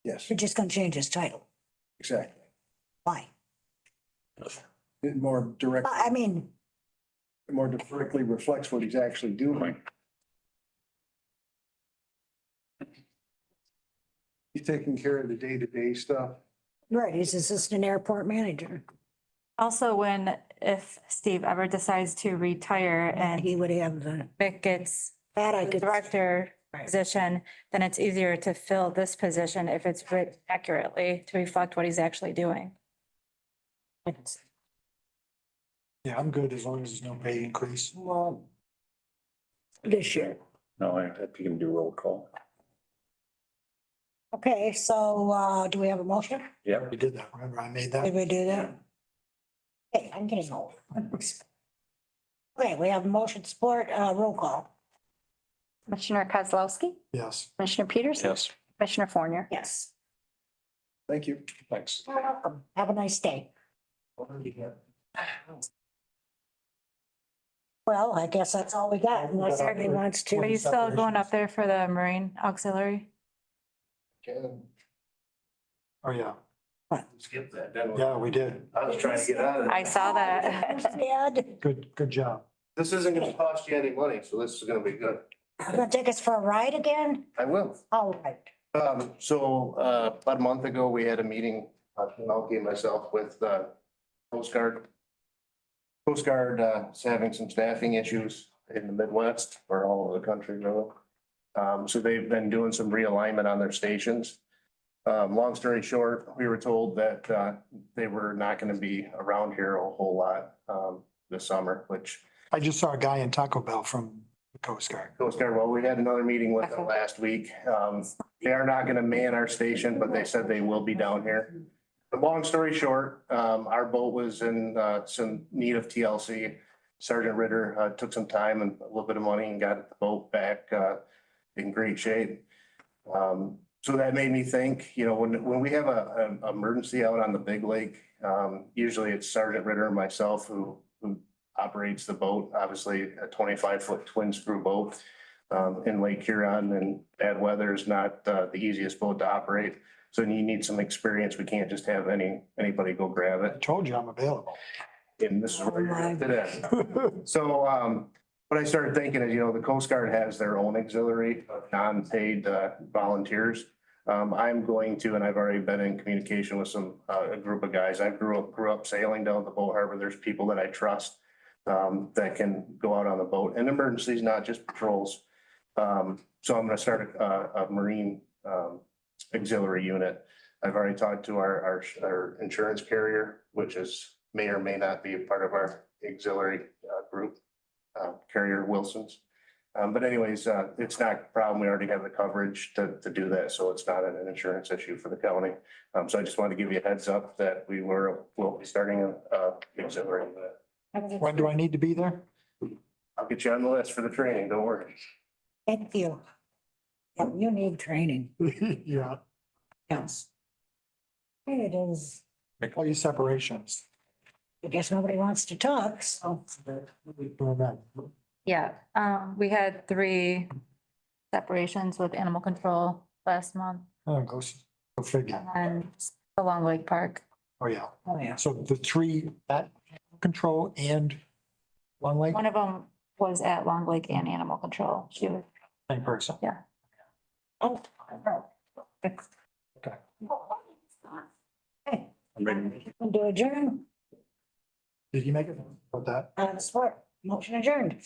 Yes, You're just gonna change his title. exactly. Why? It more directly, I mean, more directly reflects what he's actually doing. He's taking care of the day-to-day stuff. right, he's assistant airport manager. Also, if Steve ever decides to retire And and he would have the, Vic gets that I the could. director Right. position, then it's easier to fill this position if it's written accurately to reflect what he's actually doing. Yeah, I'm good as long as there's no pay increase. Well, this year. No, I think you can do roll call. Okay, so, do we have a motion? Yeah. We did that. Remember, I made Did that? we do that? Hey, I'm getting old. Okay, we have a motion support, roll call. Commissioner Kozlowski, Yes. Commissioner Peterson, Yes. Commissioner Fournier. Yes. Thank you. Thanks. You're welcome. Have a nice day. Well, I guess that's all we got unless somebody wants Are to. you still going up there for the Marine Auxiliary? Oh, yeah. Skip that, didn't we? Yeah, we did. I was trying to get out of I it. saw that. Ed, Good job. This isn't gonna cost you any money, so this is gonna be good. you're gonna take us for a ride again? I will. All right. About a month ago, we had a meeting, Melky, myself, with Coast Guard. Coast Guard is having some staffing issues in the Midwest or all over the country, really. So they've been doing some realignment on their stations. Long story short, we were told that they were not gonna be around here a whole lot this summer, which I just saw a guy in Taco Bell from the Coast Guard. Coast Guard, well, we had another meeting with them last week. They are not gonna man our station, but they said they will be down here. But long story short, our boat was in some need of TLC. Sergeant Ritter took some time and a little bit of money and got the boat back in great shape. So that made me think, when we have a emergency out on the big lake, usually it's Sergeant Ritter and myself who operates the boat, obviously a 25-foot twin screw boat in Lake Huron, and bad weather is not the easiest boat to operate. So you need some experience. We can't just have anybody go grab I it. told you I'm available. And this is where you're at today. So what I started thinking is, the Coast Guard has their own auxiliary of non-paid volunteers. I'm going to, and I've already been in communication with a group of guys. I grew up sailing down the boat harbor. There's people that I trust that can go out on the boat and emergencies, not just patrols. So I'm gonna start a Marine auxiliary unit. I've already talked to our insurance carrier, which may or may not be a part of our auxiliary group, Carrier Wilson's. But anyways, it's not a problem. We already have the coverage to do that, so it's not an insurance issue for the county. So I just wanted to give you a heads up that we'll be starting a auxiliary unit. When do I need to be there? I'll get you on the list for the training, don't worry. Thank you. Yeah, you need training. Yeah. Yes. It is. All your separations. I guess nobody wants to talk, so. Yeah, we had 3 separations with animal control last month Oh, go figure. and along Lake Park. Oh, yeah. Oh, yeah. So the three at control and Long Lake, One of them was at Long Lake and Animal Control. She was, same person. Oh. Okay. Hey, I mean, do adjourn, Did you make it with that? support, motion adjourned.